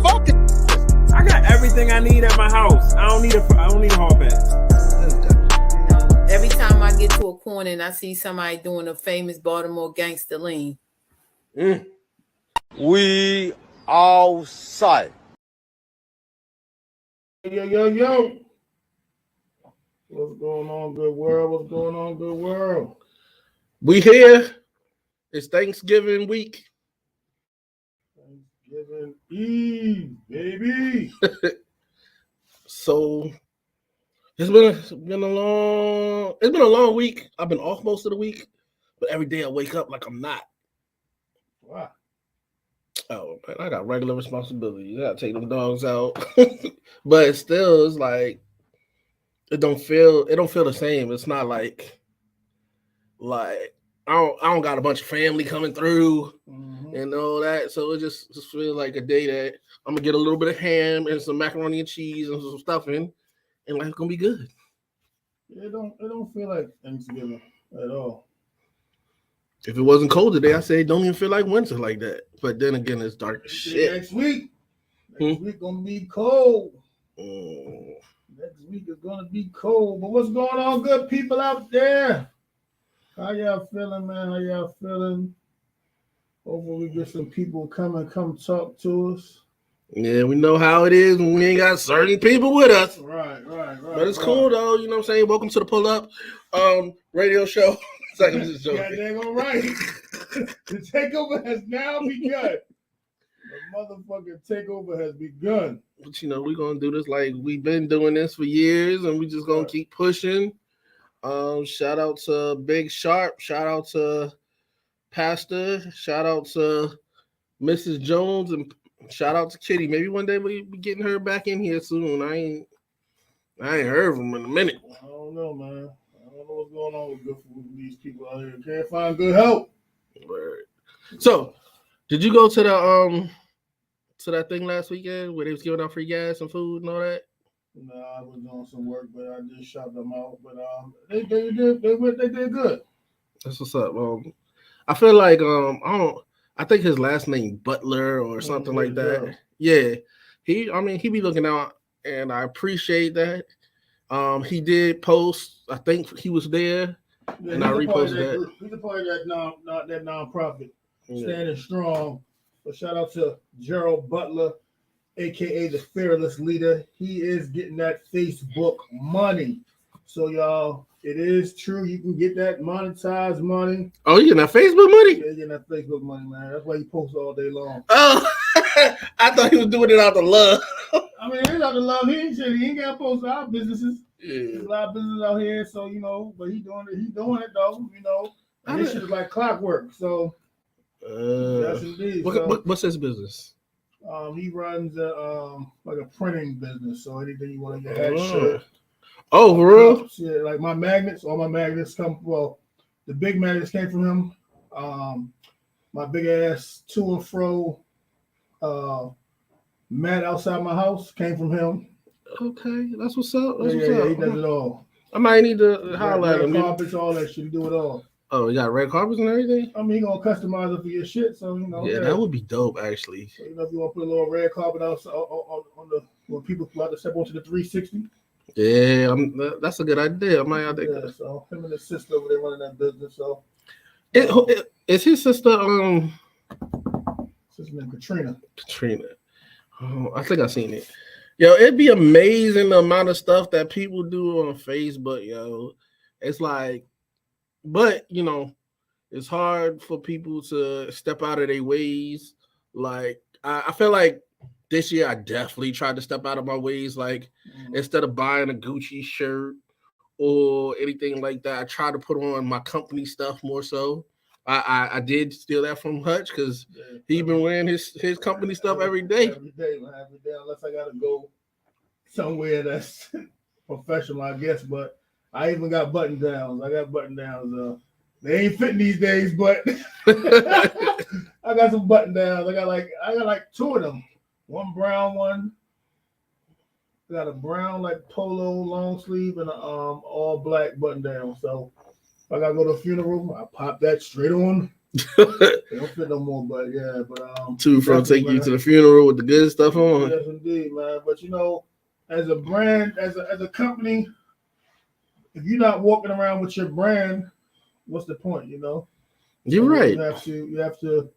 I got everything I need at my house. I don't need a hall pass. Every time I get to a corner and I see somebody doing a famous Baltimore gangster lean. We outside. Yo. What's going on, good world? We here. It's Thanksgiving week. Thanksgiving Eve, baby. So it's been a long week. I've been off most of the week, but every day I wake up like I'm not. Wow. Oh man, I got regular responsibilities. I gotta take them dogs out. But still, it's like it don't feel the same. It's not like I don't got a bunch of family coming through and all that. So it just feels like a day that I'm gonna get a little bit of ham and some macaroni and cheese and some stuffing, and life's gonna be good. It don't feel like Thanksgiving at all. If it wasn't cold today, I say it don't even feel like winter like that. But then again, it's dark as shit. Next week gonna be cold. Mm. Next week is gonna be cold. But what's going on, good people out there? How y'all feeling, man? How y'all feeling? Hopefully we get some people come talk to us. Yeah, we know how it is when we ain't got certain people with us. Right. But it's cool though, you know what I'm saying? Welcome to the Pull Up radio show. Yeah, dang all right. The takeover has now begun. The motherfucking takeover has begun. But you know, we're gonna do this like we've been doing this for years, and we just gonna keep pushing. Shout out to Big Sharp, shout out to Pastor, shout out to Mrs. Jones, and shout out to Kitty. Maybe one day we be getting her back in here soon. I ain't heard from her in a minute. I don't know, man. I don't know what's going on with these people out here. Can't find good help. Right. So, did you go to the to that thing last weekend where they was giving out free gas and food and all that? No, I was doing some work, but I just shopped them out. But they did good. That's what's up. I feel like I think his last name Butler or something like that. Yeah. He be looking out, and I appreciate that. He did post, I think he was there, and I reposted that. He's a part of that nonprofit, standing strong. So shout out to Gerald Butler, aka the fearless leader. He is getting that Facebook money. So y'all, it is true. You can get that monetized money. Oh, you getting that Facebook money? Yeah, getting that Facebook money, man. That's why he posts all day long. Oh, I thought he was doing it out of love. I mean, it's out of love. He ain't got to post our businesses. Yeah. There's a lot of business out here, so you know. But he's doing it though, you know. And this shit is like clockwork. So yes, indeed. What's his business? He runs like a printing business. So anything you want to get hat shirt. Oh, for real? Yeah, like my magnets. All my magnets come. Well, the big magnets came from him. My big ass to and fro mat outside my house came from him. Okay, that's what's up. He does it all. I might need to holler at him. Carpets, all that shit. He do it all. Oh, you got red carpets and everything? I mean, he gonna customize it for your shit, so you know. Yeah, that would be dope, actually. So, you know, if you want to put a little red carpet outside on the when people about to step onto the 360. Yeah, that's a good idea. I might have to. So him and his sister over there running that business. So is his sister sister named Katrina. Oh, I think I seen it. Yo, it'd be amazing the amount of stuff that people do on Facebook, yo. It's like, but you know, it's hard for people to step out of their ways. Like, I feel like this year I definitely tried to step out of my ways. Like, instead of buying a Gucci shirt or anything like that, I tried to put on my company stuff more so. I did steal that from Hutch because he been wearing his company stuff every day. Every day, unless I gotta go somewhere that's professional, I guess. But I even got button downs. They ain't fitting these days, but I got some button downs. I got like two of them. One brown one. I got a brown like polo long sleeve and a all black button down. So if I gotta go to a funeral, I pop that straight on They don't fit no more, but yeah, but Two from definitely, take you man. to the funeral with the good stuff on. Yes, indeed, man. But you know, as a brand, as a company, if you're not walking around with your brand, what's the point? You know, You're So right. You have to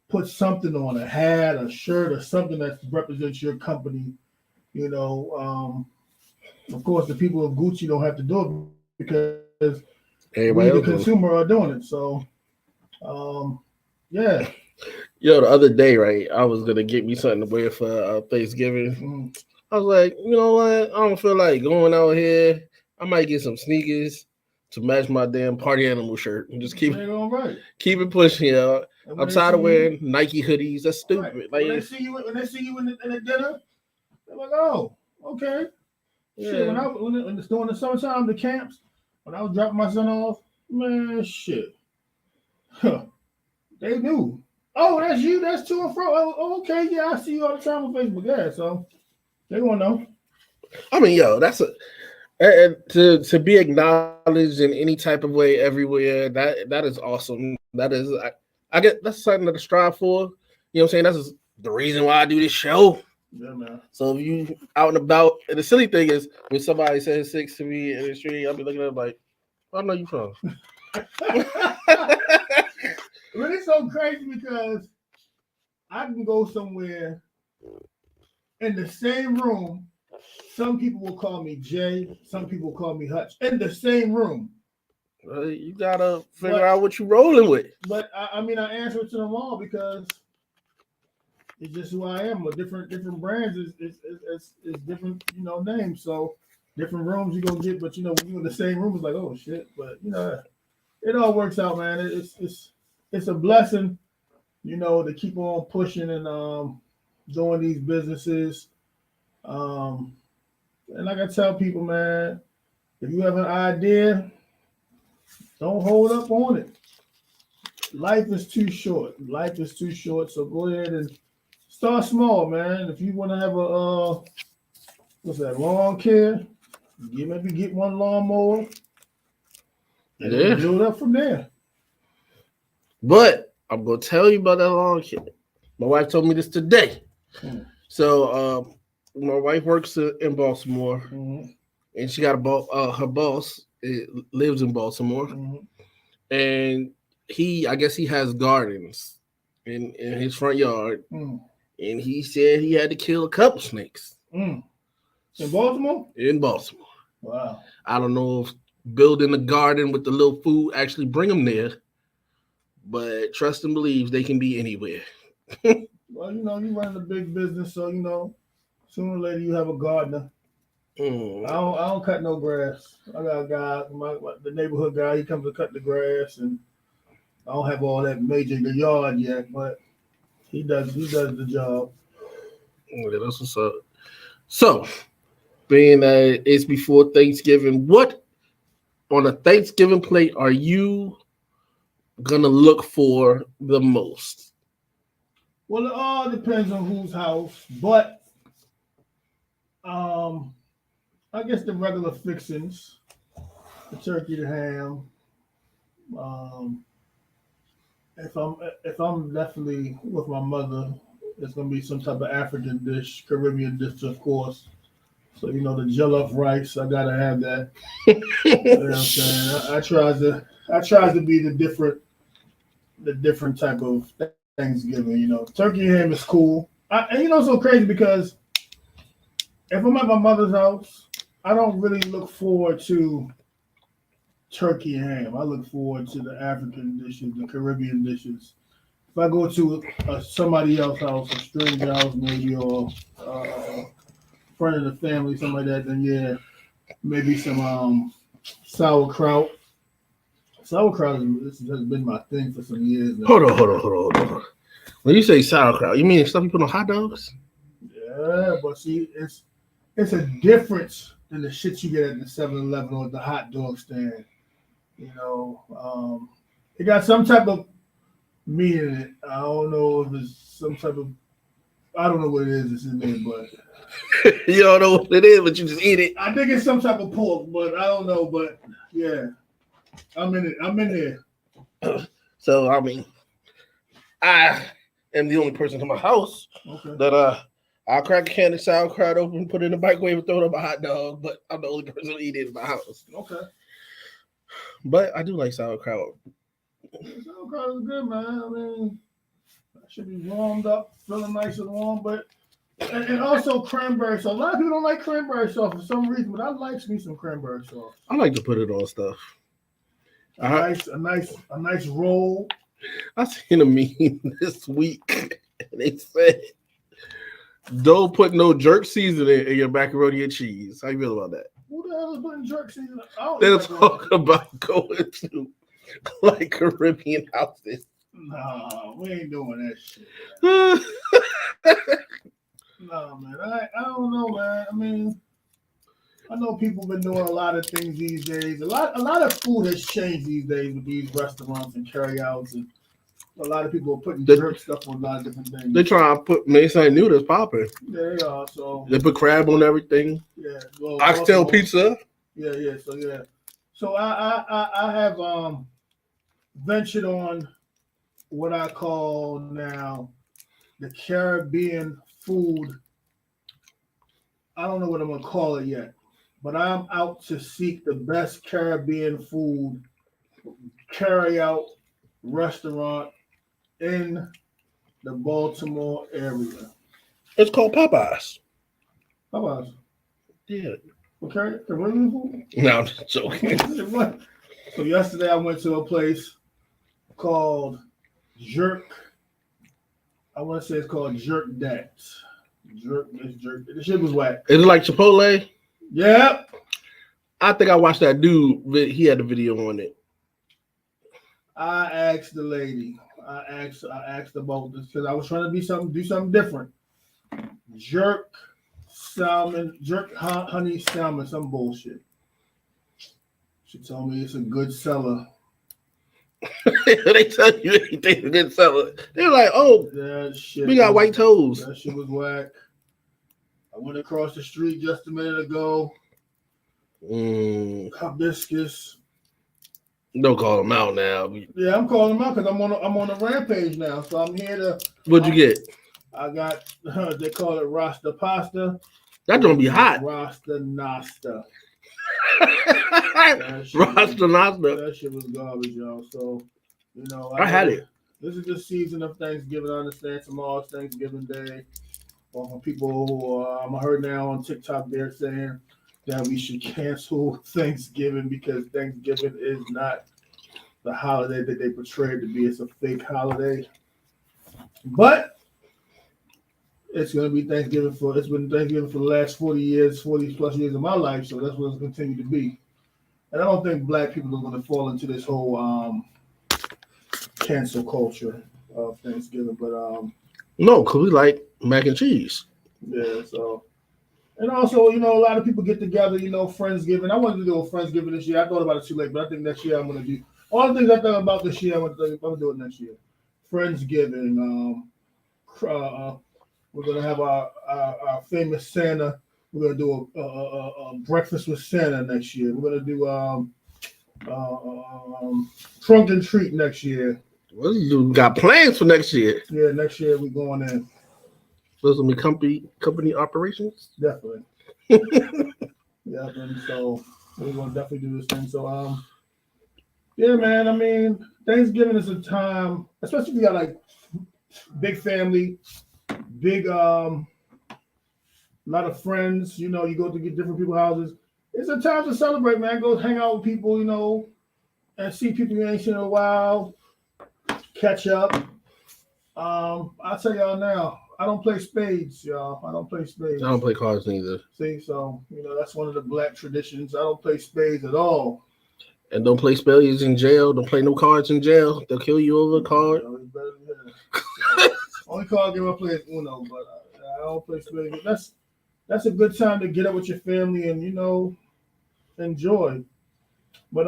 put something on, a hat, a shirt, or something that represents your company. You know, of course, the people of Gucci don't have to do it because Everybody we, the else doing it. consumer, are doing it. So, yeah. Yo, the other day, right, I was gonna get me something to wear for Thanksgiving. Mm. I was like, you know what? I don't feel like going out here. I might get some sneakers to match my damn party animal shirt and just keep They're all right. it pushing, yo. And when I'm they tired of see wearing Nike hoodies. That's you- stupid. right. Like, when they see you in the dinner, they're like, oh, okay. Shit, yeah. when it's during the summertime, the camps, when I was dropping my son off, man, shit. Huh. They knew. Oh, that's you. That's to and fro. Oh, okay. Yeah, I see you all the time on Facebook. Yeah, so they gonna know. I mean, yo, that's and to be acknowledged in any type of way everywhere. That is awesome. That is, I get that's something to strive for. You know what I'm saying? That's the reason why I do this show. Yeah, man. So if you out and about, and the silly thing is when somebody says six to me in the street, I'll be looking at them like, where I know you from? But it's so crazy because I can go somewhere in the same room. Some people will call me Jay. Some people call me Hutch in the same room. You gotta figure But- out what you rolling with. But I mean, I answer to them all because it's just who I am. With different brands is different, you know, names. So different rooms you gonna get, but you know, when you in the same room, it's like, oh shit. But you know, it all works out, man. It's a blessing, you know, to keep on pushing and doing these businesses. And like I tell people, man, if you have an idea, don't hold up on it. Life is too short. Life is too short. So go ahead and start small, man. If you want to have a what's that, lawn care, maybe get one lawnmower and then Yeah. build up from there. But I'm gonna tell you about that lawn care. My wife told me this today. Hmm. So my wife works in Baltimore, Mhm, and she got her boss lives in Baltimore, mhm. and I guess he has gardens in his front yard, Mm. and he said he had to kill a couple snakes Mm. In Baltimore? in Baltimore. Wow. I don't know if building a garden with the little food actually bring them there, but trust and believe they can be anywhere. Well, you know, you run a big business, so you know, sooner or later you have a gardener. I don't cut no grass. I got a guy, the neighborhood guy. He comes to cut the grass, and I don't have all that major the yard yet, but he does the job. Yeah, that's what's up. So, being that it's before Thanksgiving, what on a Thanksgiving plate are you gonna look for the most? Well, it all depends on whose house, but I guess the regular fixings, the turkey, the ham. If I'm definitely with my mother, it's gonna be some type of African dish, Caribbean dish, of course. So you know the jollof rice, I gotta have that. You know what I'm saying? I try to be the different type of Thanksgiving. You know, turkey and ham is cool. And you know, it's so crazy because if I'm at my mother's house, I don't really look forward to turkey and ham. I look forward to the African dishes, the Caribbean dishes. If I go to somebody else's house, a stranger house maybe, or friend of the family, something like that, then yeah, maybe some sauerkraut. Sauerkraut has been my thing for some years now. Hold on. When you say sauerkraut, you mean stuff you put on hot dogs? Yeah, but see, it's a difference than the shit you get at the 7-Eleven or the hot dog stand. You know, it got some type of meat in it. I don't know if it's some type of, I don't know what it is that's in there, but You don't know what it is, but you just eat it. I think it's some type of pork, but I don't know. But yeah, I'm in it. I'm in there. So I mean, I am the only person in my house Okay. that I'll crack a can of sauerkraut open, put it in the microwave, and throw it up a hot dog. But I'm the only person to eat it in my house. Okay. But I do like sauerkraut. Sauerkraut is good, man. I mean, that should be warmed up, feeling nice and warm. But and also cranberry sauce. A lot of people don't like cranberry sauce for some reason, but I like me some cranberry sauce. I like to put it on stuff. A nice roll. I seen a meme this week, and they said, "Don't put no jerk seasoning in your macaroni and cheese." How you feel about that? Who the hell is putting jerk seasoning? I don't They're like talking about going to like Caribbean houses. Nah, we ain't doing that shit. No, man. I don't know, man. I mean, I know people been doing a lot of things these days. A lot of food has changed these days with these restaurants and carryouts, and a lot of people are putting jerk stuff on a lot of different things. They try to put make something new that's popping. Yeah, they are. So They put crab on everything. yeah, well, Oxtail also- pizza. Yeah. So I have ventured on what I call now the Caribbean food. I don't know what I'm gonna call it yet, but I'm out to seek the best Caribbean food carry out restaurant in the Baltimore area. It's called Popeyes. How about Yeah. Caribbean food? No, I'm just joking. What? So yesterday I went to a place called Jerk. I want to say it's called Jerk Dats. Jerk. The shit was whack. Is it like Chipotle? Yep. I think I watched that dude. He had a video on it. I asked the lady. I asked about this because I was trying to do something different. Jerk salmon, jerk honey salmon, some bullshit. She told me it's a good seller. They tell you anything to get seller. They're like, oh, That shit. we got white toes. That shit was whack. I went across the street just a minute ago. Hibiscus. Don't call them out now. Yeah, I'm calling them out because I'm on a rampage now. So I'm here to. What'd you get? I got. They call it Rasta pasta. That don't be hot. Rasta Nasta. Rasta Nasta. That shit was garbage, y'all. So, you know, I had it. This is the season of Thanksgiving. I understand tomorrow's Thanksgiving Day. Well, for people who I heard now on TikTok, they're saying that we should cancel Thanksgiving because Thanksgiving is not the holiday that they portray it to be. It's a fake holiday. But it's going to be Thanksgiving it's been Thanksgiving for the last 40 plus years of my life. So that's what it's going to continue to be. And I don't think black people are going to fall into this whole cancel culture of Thanksgiving. But No, because we like mac and cheese. yeah, so. And also, you know, a lot of people get together, you know, Friendsgiving. I wanted to do a Friendsgiving this year. I thought about it too late, but I think next year I'm going to do all the things I thought about this year. I'm going to do it next year. Friendsgiving. We're going to have our famous Santa. We're going to do a breakfast with Santa next year. We're going to do trunk and treat next year. Well, you got plans for next year. Yeah, next year we're going in. Those will be company operations. Definitely. Yeah, and so we're gonna definitely do this thing. So yeah, man. I mean, Thanksgiving is a time, especially if you got like big family, big lot of friends. You know, you go to get different people's houses. It's a time to celebrate, man. Go hang out with people, you know, and see people you ain't seen in a while. Catch up. I'll tell y'all now. I don't play spades, y'all. I don't play spades. I don't play cards neither. See, so you know that's one of the black traditions. I don't play spades at all. And don't play spades in jail. Don't play no cards in jail. They'll kill you over a card. You know, it's better than that. So, only card game I play is Uno, but I don't play spades. That's a good time to get up with your family and you know enjoy. But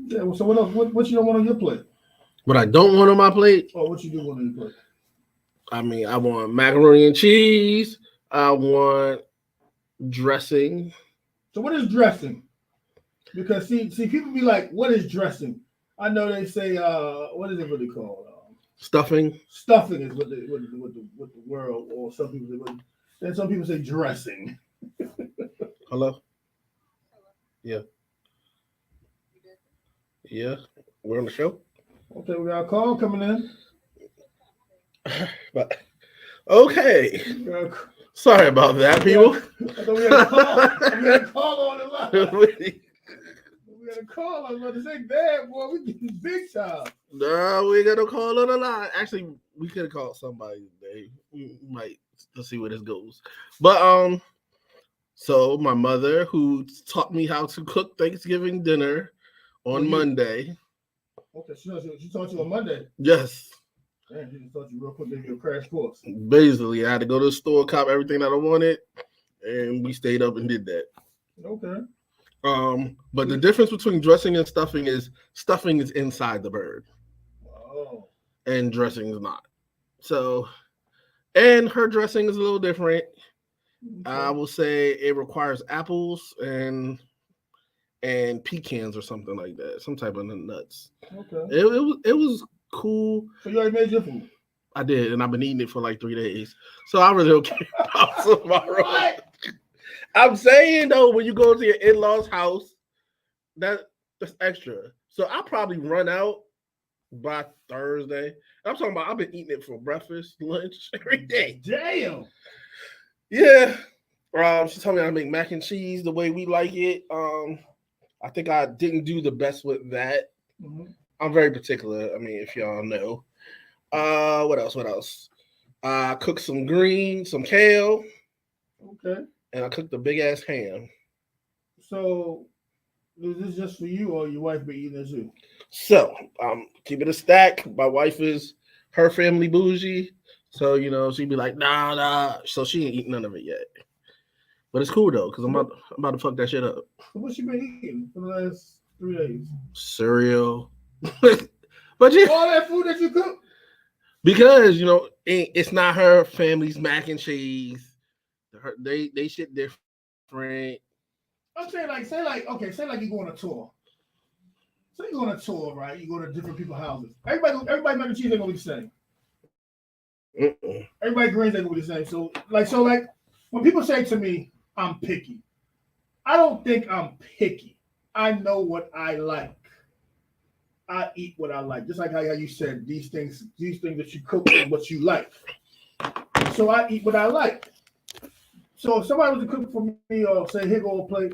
yeah. So what else? What you don't want on your plate? What I don't want on my plate, Oh, what you do want on your plate? I mean, I want macaroni and cheese. I want dressing. So what is dressing? Because see, people be like, "What is dressing?" I know they say what is it really called? Stuffing. Stuffing is what the world, or some people say. Then some people say dressing. Hello. Yeah. Yeah. We're on the show. Okay, we got a call coming in. But okay. Sorry about that, people. I thought we had a call. We had a call on the line. We had a call. I was about to say, damn, boy, we getting big time. No, we got a call on the line. Actually, we could have called somebody today. We might. Let's see where this goes. But so my mother, who taught me how to cook Thanksgiving dinner on Monday. Okay, she taught you on Monday. Yes. Man, she just taught you real quick, gave you a crash course. Basically, I had to go to the store, cop everything that I wanted, and we stayed up and did that. Okay. But the difference between dressing and stuffing is inside the bird. Oh. And dressing is not. So, and her dressing is a little different. Okay. I will say it requires apples and pecans or something like that, some type of nuts. Okay. It was cool. So you already made your food? I did, and I've been eating it for like 3 days. So I really don't care about tomorrow. What? I'm saying though, when you go to your in-laws' house, that's extra. So I'll probably run out by Thursday. I'm talking about I've been eating it for breakfast, lunch, every day. Damn. Yeah. She told me how to make mac and cheese the way we like it. I think I didn't do the best with that. Mm-hmm. I'm very particular. I mean, if y'all know. What else? I cooked some greens, some kale. Okay. And I cooked a big ass ham. So, is this just for you, or your wife be eating this too? So, keep it a stack. My wife is her family bougie, so she'd be like, nah. So she ain't eating none of it yet. But it's cool though, because I'm about to fuck that shit up. So what you been eating for the last 3 days? Cereal. But yeah, all that food that you cook? Because it's not her family's mac and cheese. They shit different. I'm saying say like you go on a tour. So you go on a tour, right? You go to different people's houses. Everybody mac and cheese ain't gonna be the same. Everybody greens ain't gonna be the same. So when people say to me, I'm picky, I don't think I'm picky. I know what I like. I eat what I like. Just like how you said, these things that you cook are what you like. So I eat what I like. So if somebody was to cook for me or say, here go a plate,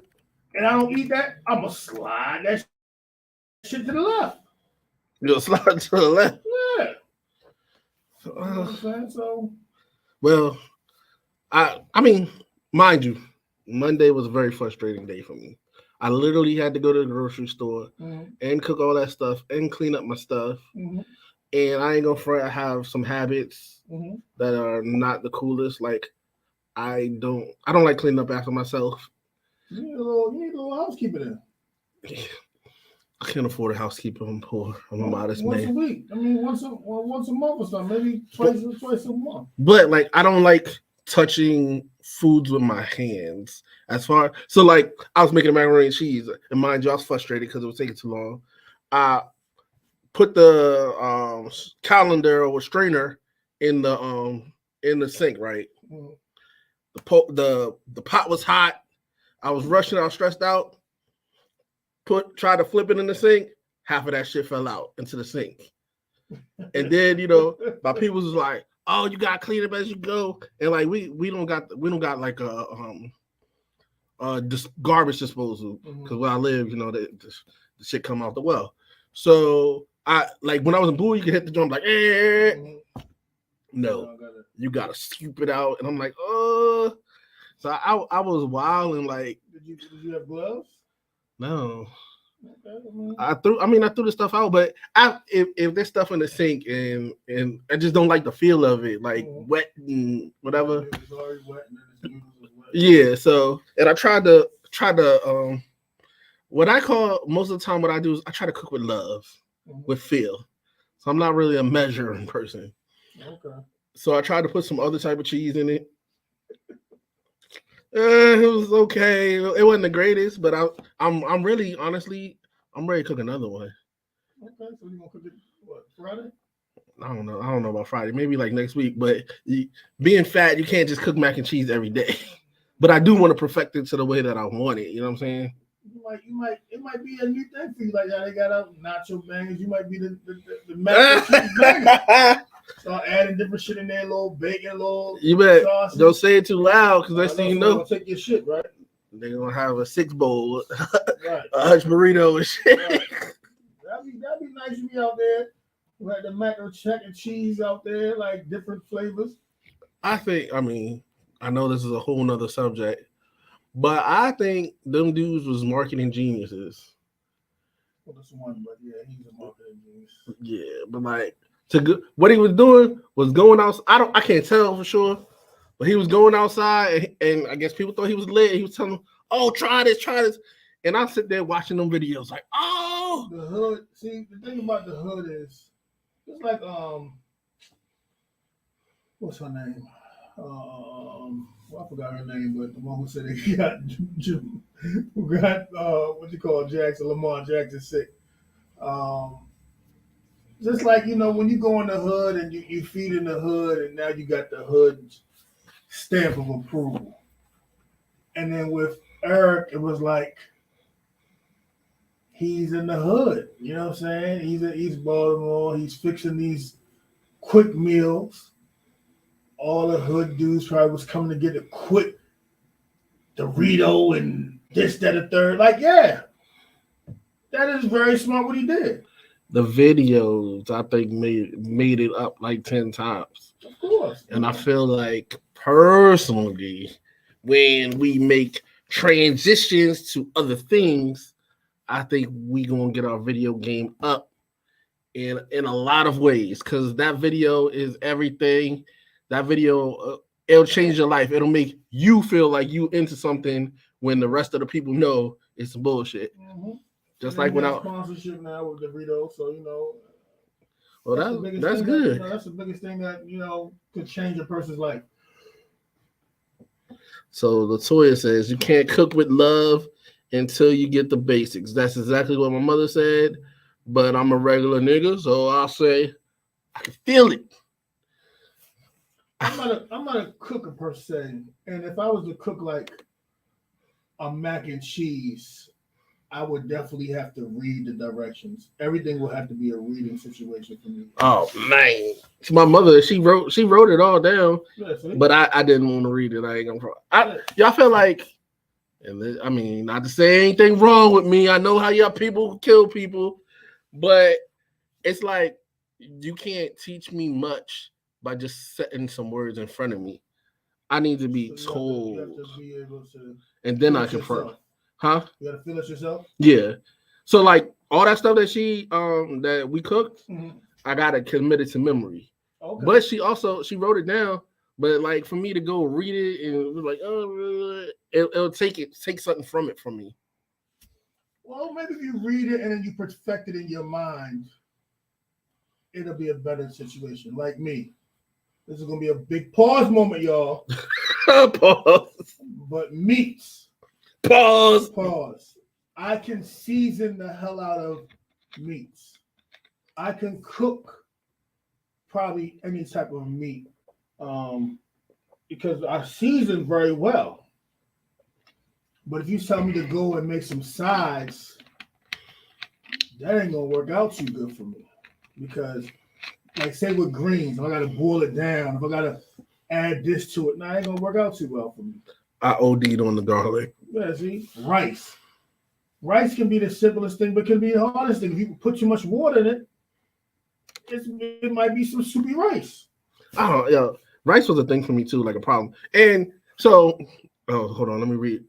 and I don't eat that, I'm going to slide that shit to the left. You'll slide to the left? Yeah. You know what I'm saying? So. Well, I mean, mind you, Monday was a very frustrating day for me. I literally had to go to the grocery store and cook all that stuff and clean up my stuff. Mm-hmm. And I ain't gonna front, I have some habits that are not the coolest. Like I don't like cleaning up after myself. You need a little housekeeper then. I can't afford a housekeeper. I'm poor. I'm a modest once man. Once a week. I mean, once a month or something. Maybe twice a month. But like, I don't like touching foods with my hands. So like, I was making macaroni and cheese, and mind you, I was frustrated because it was taking too long. I put the colander or strainer in the sink, right? Mm-hmm. The pot was hot. I was rushing. I was stressed out. Tried to flip it in the sink. Half of that shit fell out into the sink. And then my people was like, "Oh, you gotta clean up as you go." And like we don't got like a garbage disposal because where I live, the shit come out the well. So I like when I was in Bowie, you could hit the drum like, no, you gotta scoop it out, and I'm like, oh. So I was wild and like, did you have gloves? No. Okay, I threw the stuff out, but if there's stuff in the sink and I just don't like the feel of it, like wet and whatever. It was already wet and then it was wet. Yeah, so and I tried to what I call most of the time what I do is I try to cook with love, with feel. So I'm not really a measuring person. Okay. So I tried to put some other type of cheese in it. It was okay. It wasn't the greatest, but I'm really honestly I'm ready to cook another one. Okay, so you gonna cook it what, Friday? I don't know. I don't know about Friday. Maybe like next week. But being fat, you can't just cook mac and cheese every day. But I do want to perfect it to the way that I want it. You know what I'm saying? It might be a new thing for you. Like how they got out nacho bangers. You might be the mac and cheese banger. Start adding different shit in there, little bacon, little You bet. sauce. Don't say it too loud because next thing you know, take your shit, right? they're gonna have a 6 bowl, Right. a hush burrito and shit. Right. That'd be nice to be out there. Like the mac and cheese out there, like different flavors. I mean, I know this is a whole nother subject, but I think them dudes was marketing geniuses. Well, that's one, but yeah, he's a marketing genius. Yeah, but like what he was doing was going out. I can't tell for sure, but he was going outside, and I guess people thought he was lit. He was telling them, "Oh, try this," and I sit there watching them videos, like, "Oh, the hood." See, the thing about the hood is, it's like what's her name? Well, I forgot her name, but the one who said he got who got what you call Lamar Jackson sick. Just like, you know, when you go in the hood and you feed in the hood, and now you got the hood stamp of approval. And then with Eric, it was like he's in the hood. You know what I'm saying? He's in East Baltimore. He's fixing these quick meals. All the hood dudes probably was coming to get a quick Dorito and this, that, and third. Like, yeah, that is very smart what he did. The videos, I think, made it up like 10 times. Of course. And I feel like, personally, when we make transitions to other things, I think we gonna get our video game up in a lot of ways, because that video is everything. That video, it'll change your life. It'll make you feel like you into something when the rest of the people know it's bullshit. Mm-hmm. Just and like when I sponsorship now with Dorito, so you know. Well, that's good. That's the biggest thing that could change a person's life. So Latoya says you can't cook with love until you get the basics. That's exactly what my mother said. But I'm a regular nigga, so I'll say I can feel it. I'm not a cooker per se, and if I was to cook like a mac and cheese, I would definitely have to read the directions. Everything will have to be a reading situation for me. Oh man, it's my mother. She wrote it all down, Yeah, but I didn't want to read it. I ain't gonna. Y'all feel like, and I mean, not to say anything wrong with me. I know how y'all people kill people, but it's like you can't teach me much by just setting some words in front of me. I need to be told, you have to be able to, and then I confirm. Huh? You gotta feel it yourself. Yeah. So like all that stuff that that we cooked, I got it committed to memory. Okay. But she wrote it down. But like for me to go read it and be like, oh, it'll take something from it from me. Well, maybe if you read it and then you perfect it in your mind, it'll be a better situation. Like me. This is gonna be a big pause moment, y'all. Pause. But meats. Pause. I can season the hell out of meats. I can cook probably any type of meat because I season very well. But if you tell me to go and make some sides, that ain't gonna work out too good for me. Because, like, say with greens, if I gotta boil it down, if I gotta add this to it, it ain't gonna work out too well for me. I OD'd on the garlic. Yeah, see, rice. Rice can be the simplest thing, but can be the hardest thing. If you put too much water in it, it might be some soupy rice. Oh, yeah. Rice was a thing for me too, like a problem. And so, hold on, let me read.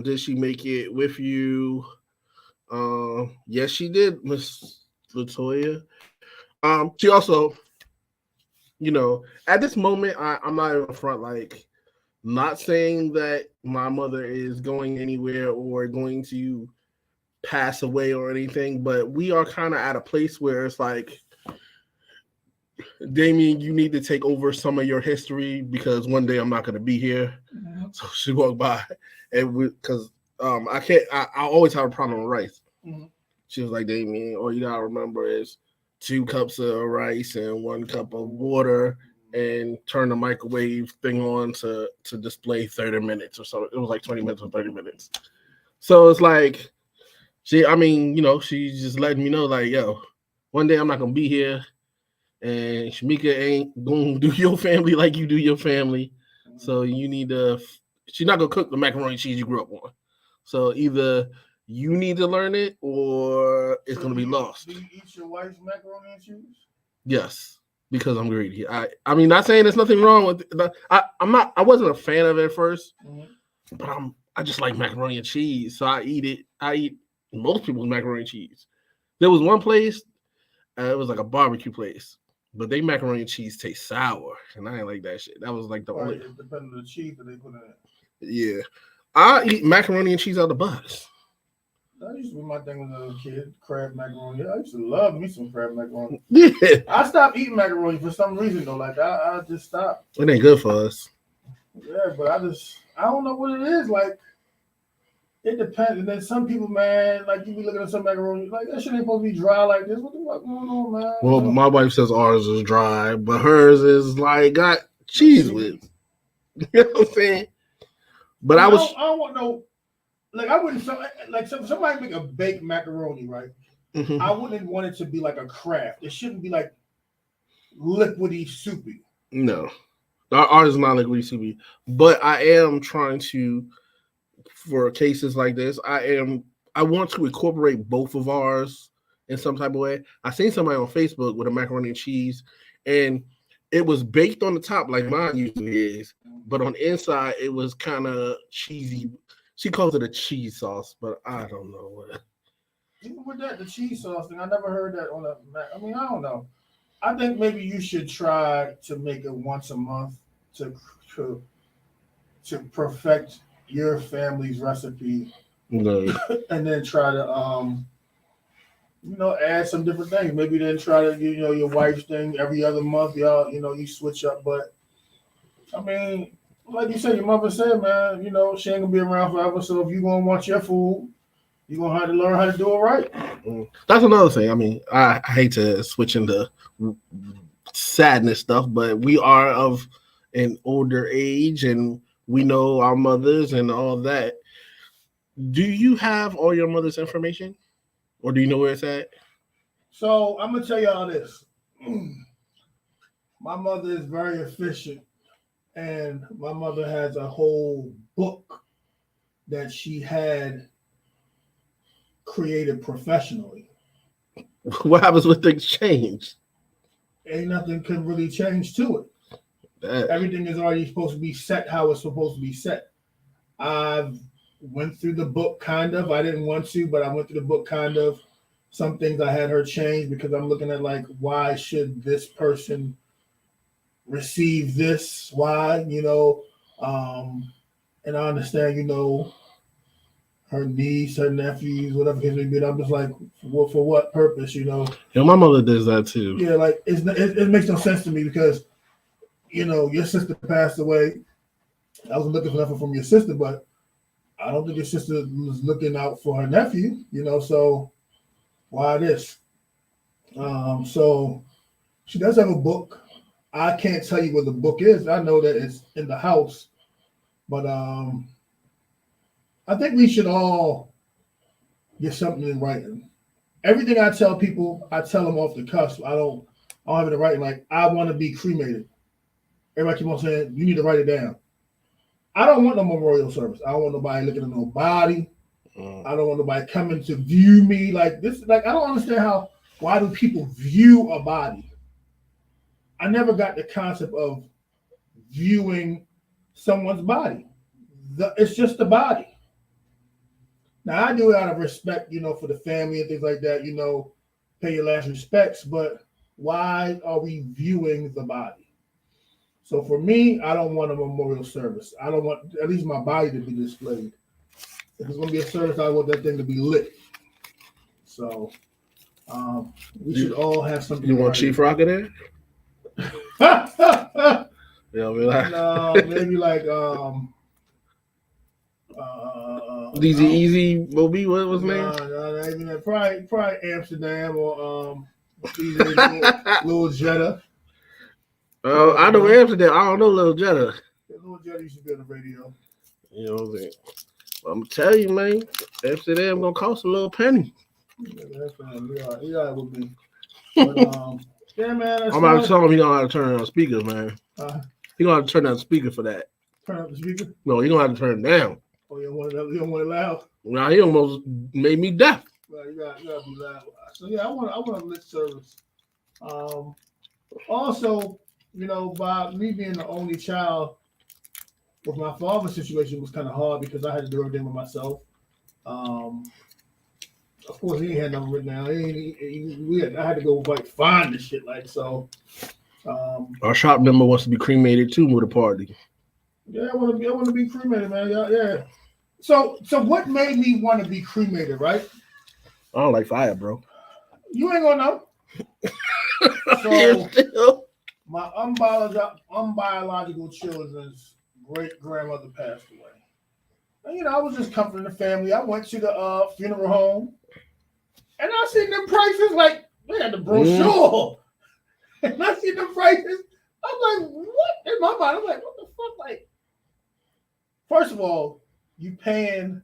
Did she make it with you? Yes, she did, Miss Latoya. She also, at this moment, I'm not in front, like, not saying that my mother is going anywhere or going to pass away or anything, but we are kind of at a place where it's like, Damien, you need to take over some of your history because one day I'm not going to be here. Mm-hmm. So she walked by, and because I always have a problem with rice. Mm-hmm. She was like, Damien, all you gotta remember is 2 cups of rice and 1 cup of water, and turn the microwave thing on to display 30 minutes or so. It was like 20 minutes or 30 minutes. So it's like, she's just letting me know, like, yo, one day I'm not gonna be here, and Shamika ain't gonna do your family like you do your family. So you need to. She's not gonna cook the macaroni and cheese you grew up on. So either you need to learn it, or it's gonna be lost. Do you eat your wife's macaroni and cheese? Yes, because I'm greedy. I mean, not saying there's nothing wrong with it. I wasn't a fan of it at first, but I just like macaroni and cheese, so I eat it. I eat most people's macaroni and cheese. There was one place, it was like a barbecue place, but they macaroni and cheese taste sour, and I ain't like that shit. That was like the only. It depends on the cheese that they put in it. Yeah, I eat macaroni and cheese out of the box. That used to be my thing when I was a kid, crab macaroni. I used to love me some crab macaroni. Yeah, I stopped eating macaroni for some reason though. Like I just stopped. it ain't good for us. Yeah, but I don't know what it is. Like it depends. And then some people, man, like you be looking at some macaroni, like that shit ain't supposed to be dry like this. What the fuck going on, man? Well, my wife says ours is dry, but hers is like got cheese with. You know what I'm saying? But I don't want no. Like I wouldn't. Like somebody make a baked macaroni, right? Mhm. I wouldn't want it to be like a craft. It shouldn't be like liquidy, soupy. No, ours is not liquidy soupy. But I am trying to, for cases like this, I want to incorporate both of ours in some type of way. I seen somebody on Facebook with a macaroni and cheese, and it was baked on the top like mine usually is, but on the inside it was kind of cheesy. She calls it a cheese sauce, but I don't know what. Even with that, the cheese sauce thing, I never heard that on a. I mean, I don't know. I think maybe you should try to make it once a month to perfect your family's recipe, No. and then try to add some different things. Maybe then try to your wife's thing every other month. Y'all you switch up, but I mean. Like you said, your mother said, man, she ain't gonna be around forever. So if you're gonna want your food, you're gonna have to learn how to do it right. That's another thing. I mean, I hate to switch into sadness stuff, but we are of an older age and we know our mothers and all that. Do you have all your mother's information? Or do you know where it's at? So I'm gonna tell y'all this. My mother is very efficient. And my mother has a whole book that she had created professionally. What happens when things change? Ain't nothing can really change to it. Everything is already supposed to be set how it's supposed to be set. I've went through the book kind of. I didn't want to, but I went through the book kind of. Some things I had her change because I'm looking at like, why should this person receive this? Why, and I understand, her niece, her nephews, whatever it may be. I'm just like, well, for what purpose, Yeah, my mother does that too. Yeah, like it makes no sense to me because, your sister passed away. I was looking for nothing from your sister, but I don't think your sister was looking out for her nephew, so why this? So she does have a book. I can't tell you what the book is. I know that it's in the house, but I think we should all get something in writing. Everything I tell people, I tell them off the cuff. I don't have it in writing. Like, I want to be cremated. Everybody keep on saying, you need to write it down. I don't want no memorial service. I don't want nobody looking at no body. I don't want nobody coming to view me like this. Like, I don't understand why do people view a body? I never got the concept of viewing someone's body. It's just the body. Now, I do it out of respect, for the family and things like that, pay your last respects, but why are we viewing the body? So for me, I don't want a memorial service. I don't want at least my body to be displayed. If it's going to be a service, I want that thing to be lit. So we should all have something. You want Chief Rocker there? Yeah, no, maybe like Easy Bobby, what was his name? Not even that. Probably Amsterdam or Lil Jetta. I know Amsterdam. I don't know Lil Jetta. Lil Jetta used to be on the radio. You know what I'm saying? Well, I'm gonna tell you, man. Amsterdam gonna cost a little penny. Yeah, it would be. But, yeah, man. I'm about to tell him he gonna have to turn on speakers, man. He gonna have to turn down the speaker for that. Turn up the speaker. No, he gonna have to turn it down. Oh, you don't want it loud. Now he almost made me deaf. Well, you gotta be loud. So yeah, I want a lit service. Also, you know, by me being the only child, with my father's situation was kind of hard because I had to do everything with myself. Of course, he had nothing written down. I had to go like find the shit like so. Our shop member wants to be cremated too with a party. Yeah, I want to be cremated, man. Yeah. So what made me want to be cremated, right? I don't like fire, bro. You ain't gonna know. So my unbiological children's great grandmother passed away. And, you know, I was just comforting the family. I went to the funeral home, and I seen them prices like they had the brochure, and I seen the prices. I'm like, what? In my mind, I'm like, what the fuck? Like, first of all, you paying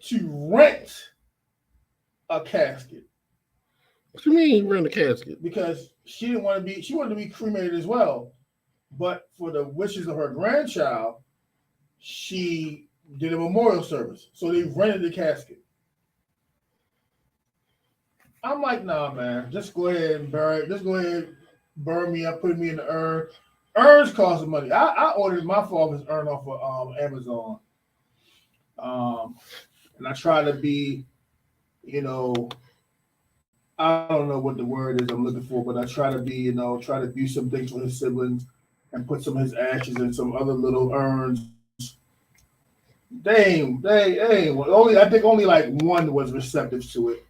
to rent a casket. What you mean rent a casket? Because she wanted to be cremated as well. But for the wishes of her grandchild, she did a memorial service. So they rented the casket. I'm like, nah, man, just go ahead and bury it. Just go ahead, burn me up, put me in the urn. Urns cost money. I ordered my father's urn off of Amazon. And I try to be, you know, I don't know what the word is I'm looking for, but I try to be, you know, try to do some things for his siblings and put some of his ashes in some other little urns. They ain't I think only like one was receptive to it.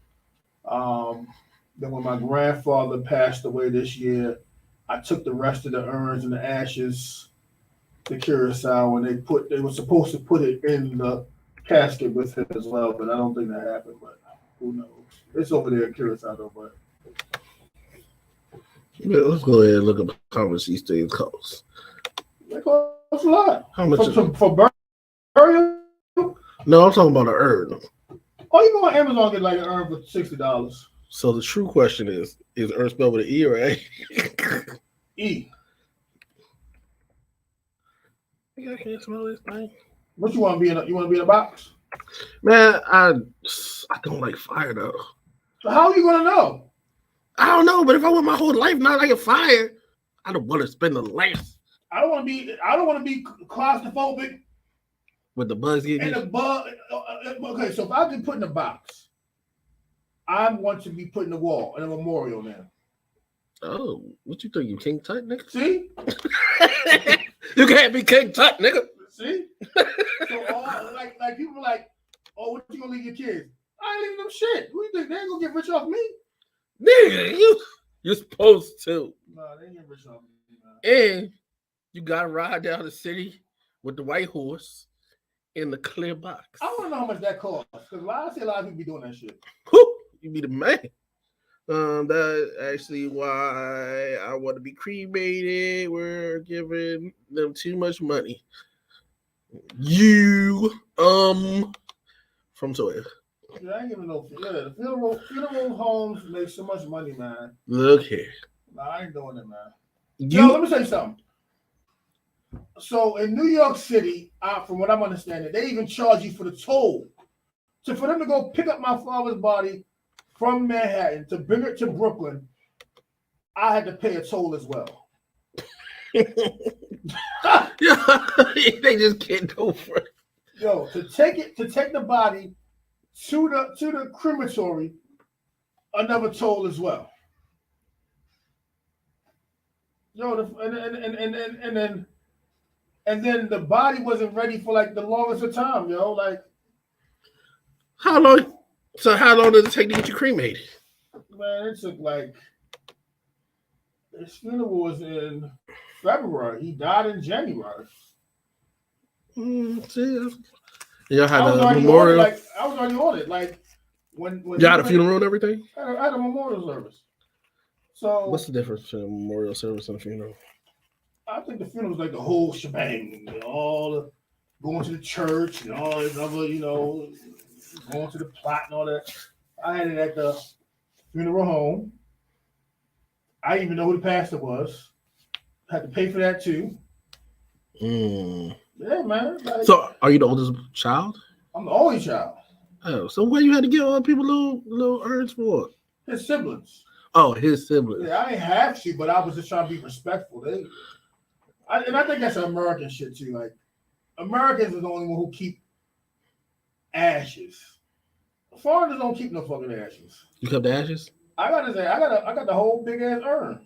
Then when my grandfather passed away this year, I took the rest of the urns and the ashes to Curacao, and they were supposed to put it in the casket with him as well, but I don't think that happened. But who knows? It's over there at Curacao, though. But yeah, let's go ahead and look up how much these things cost. they cost a lot. How much for burial? No, I'm talking about an urn. Oh, you go on Amazon and get like an urn for $60. So the true question is urn spelled with an E or A? E. I can't smell this thing. What you want to be in? You want to be in a box? Man, I don't like fire though. So how are you gonna know? I don't know, but if I want my whole life not like a fire, I don't want to spend the last. I don't want to be claustrophobic. With the bugs getting And the bug. Okay, so if I get put in a box, I want to be put in the wall in a memorial now. Oh, what you think? You King Tut, nigga? See? You can't be King Tut, nigga. See? So like people are like, oh, what you gonna leave your kids? I ain't leaving them shit. Who you think they ain't gonna get rich off me? Nigga, you're supposed to. No, they ain't get rich off me, man. And you gotta ride down the city with the white horse in the clear box. I want to know how much that costs. Because I see a lot of people be doing that shit. Whew, you be the man. That's actually why I want to be cremated. We're giving them too much money. You from Toya. Yeah, I ain't giving no. Yeah, the funeral homes make so much money, man. Look here. Nah, I ain't doing it, man. You Yo, let me tell you something. So in New York City, from what I'm understanding, they even charge you for the toll. So for them to go pick up my father's body from Manhattan to bring it to Brooklyn, I had to pay a toll as well. they just can't go for it. Yo, to take the body to the crematory, another toll as well. Yo, and then the body wasn't ready for like the longest of time, yo. Like, how long? So how long did it take to get you cremated? Man, it took like his funeral was in February. He died in January. See, Y'all had I was a already memorial. on it. Like I was already on it. Like when Y'all had a funeral and everything. I had a memorial service. So What's the difference between a memorial service and a funeral? I think the funeral was like the whole shebang. You know, all the going to the church and all this other, you know, going to the plot and all that. I had it at the funeral home. I didn't even know who the pastor was. Had to pay for that too. Mm. Yeah, man. Like, So, are you the oldest child? I'm the only child. Oh, so what you had to give other people little urns for? His siblings. Oh, his siblings. Yeah, I didn't have to, but I was just trying to be respectful. And I think that's an American shit too. Like Americans are the only one who keep ashes. Foreigners don't keep no fucking ashes. You kept the ashes? I gotta say, I got the whole big ass urn.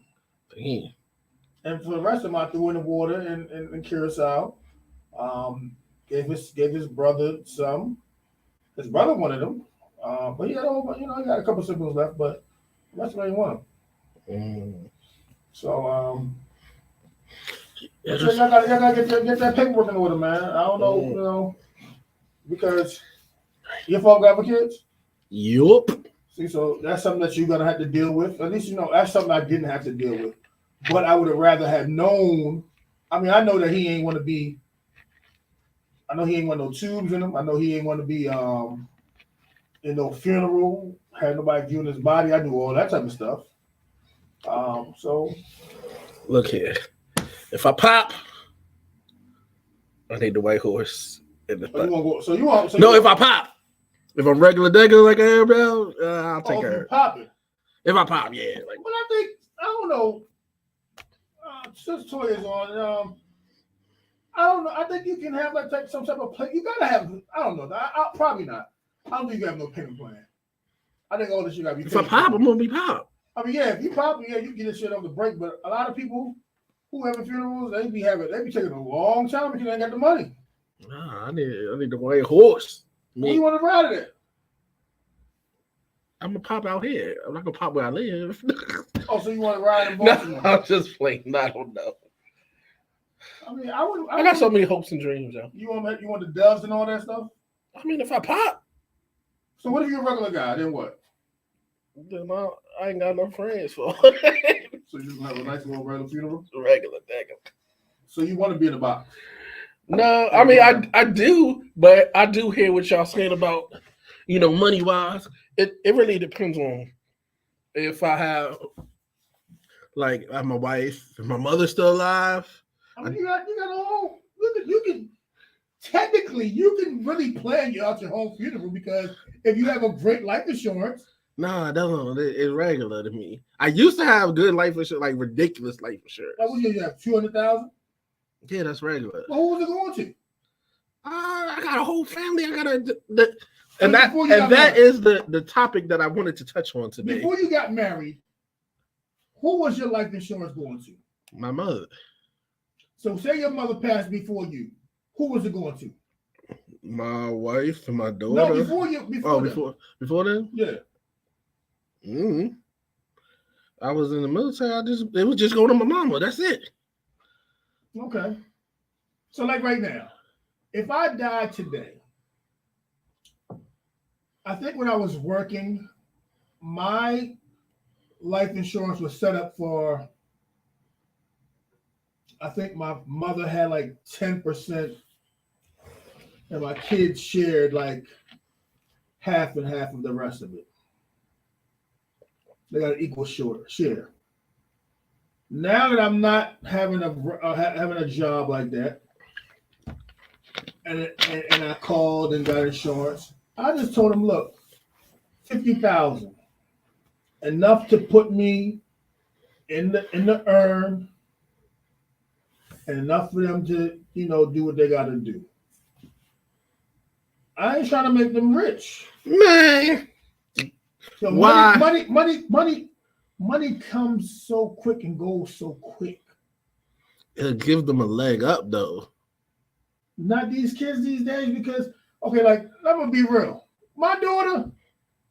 Damn. And for the rest of them, I threw in the water in Curacao. Gave his brother some. His brother wanted them, but he had he got a couple siblings left, but the rest of them didn't want them. Mm. So Yeah, so y'all gotta get that paperwork in order, man. I don't know, Mm. you know, because your father got kids. Yup. See, so that's something that you're gonna have to deal with. At least you know that's something I didn't have to deal with. But I would have rather have known. I mean, I know that he ain't want to be. I know he ain't want no tubes in him. I know he ain't want to be in no funeral. Had nobody viewing his body. I knew all that type of stuff. So Look here. If I pop, I need the white horse. In the you want to go? So you want? So no, you if I pop. If I'm regular degular like I am now, I'll take her. Popping. If I pop, yeah. Like, But I think I don't know. Since Toya's on, I don't know. I think you can have like some type of play. You gotta have. I don't know. I probably not. I don't think you have no payment plan. I think all this shit gotta be. if I pop, I'm gonna be pop. I mean, yeah, if you pop, yeah, you get this shit off the break. But a lot of people who have funerals, they be taking a long time because they ain't got the money. Nah, I need the white horse. Who you want to ride it? I'm gonna pop out here. I'm not gonna pop where I live. Oh, so you want to ride in No, Baltimore? I'm just playing. I don't know. I mean, I would. I got so many hopes and dreams, yo. You want the doves and all that stuff? I mean, if I pop, So what if you're a regular guy? Then what? then I ain't got no friends for So you have a nice little regular funeral? regular nigga. So you want to be in the box? No, I mean I do, but I do hear what y'all saying about, money wise. It really depends on if I have like my wife, if my mother's still alive. I mean, you got a whole. You can technically you can really plan out your whole funeral because if you have a great life insurance. No, it's regular to me. I used to have good life insurance, like ridiculous life insurance. Like what you have 200,000. Yeah, that's regular. Well, who was it going to? I got a whole family. I got And that is the topic that I wanted to touch on today. Before you got married, who was your life insurance going to? My mother. So say your mother passed before you. Who was it going to? My wife and my daughter. No, before you. Before then? Yeah. Mm-hmm. I was in the military. It was just going to my mama. That's it. Okay. So like right now, if I died today, I think when I was working, my life insurance was set up for, I think my mother had like 10% and my kids shared like half and half of the rest of it. They got an equal share. Now that I'm not having a job like that, and I called and got insurance, I just told them, look, $50,000, enough to put me in the urn, and enough for them to do what they got to do. I ain't trying to make them rich, man. So Why? Money comes so quick and goes so quick. It'll give them a leg up, though. Not these kids these days, because okay, like I'm gonna be real. My daughter,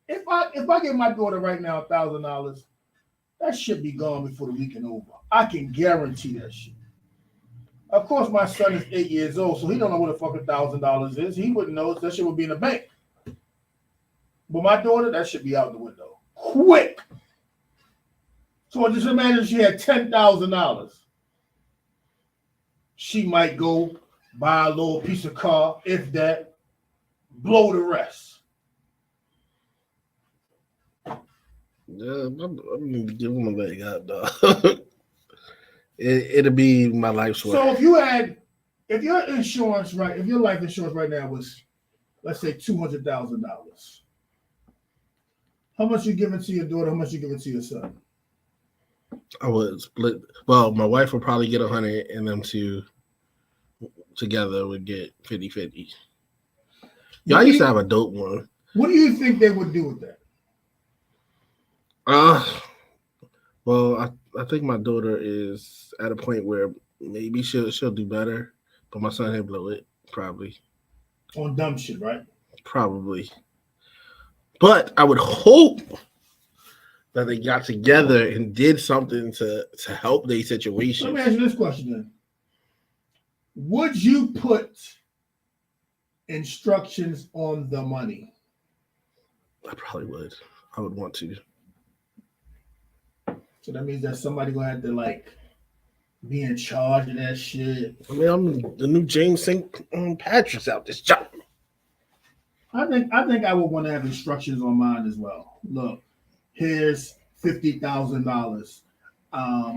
if I give my daughter right now $1,000, that shit be gone before the weekend over. I can guarantee that shit. Of course, my son is 8 years old, so he don't know what the fuck $1,000 is. He wouldn't know. That shit would be in the bank. But my daughter, that should be out the window. Quick. So just imagine she had $10,000. She might go buy a little piece of car, if that, blow the rest. Yeah, I'm gonna give him a leg up, dog. It'll be my life's work. So if your insurance, right, if your life insurance right now was, let's say, $200,000, how much you giving to your daughter? How much you giving to your son? I would split. Well, my wife would probably get 100, and them two together would get 50-50. Yeah, I used to have a dope one. What do you think they would do with that? Well, I think my daughter is at a point where maybe she'll do better, but my son he'll blow it probably. On dumb shit, right? Probably. But I would hope that they got together and did something to help their situation. Let me ask you this question then. Would you put instructions on the money? I probably would. I would want to. So that means that somebody gonna have to like be in charge of that shit. I mean, I'm the new James St. Patrick's out this job. I think I would want to have instructions on mine as well. Look, here's $50,000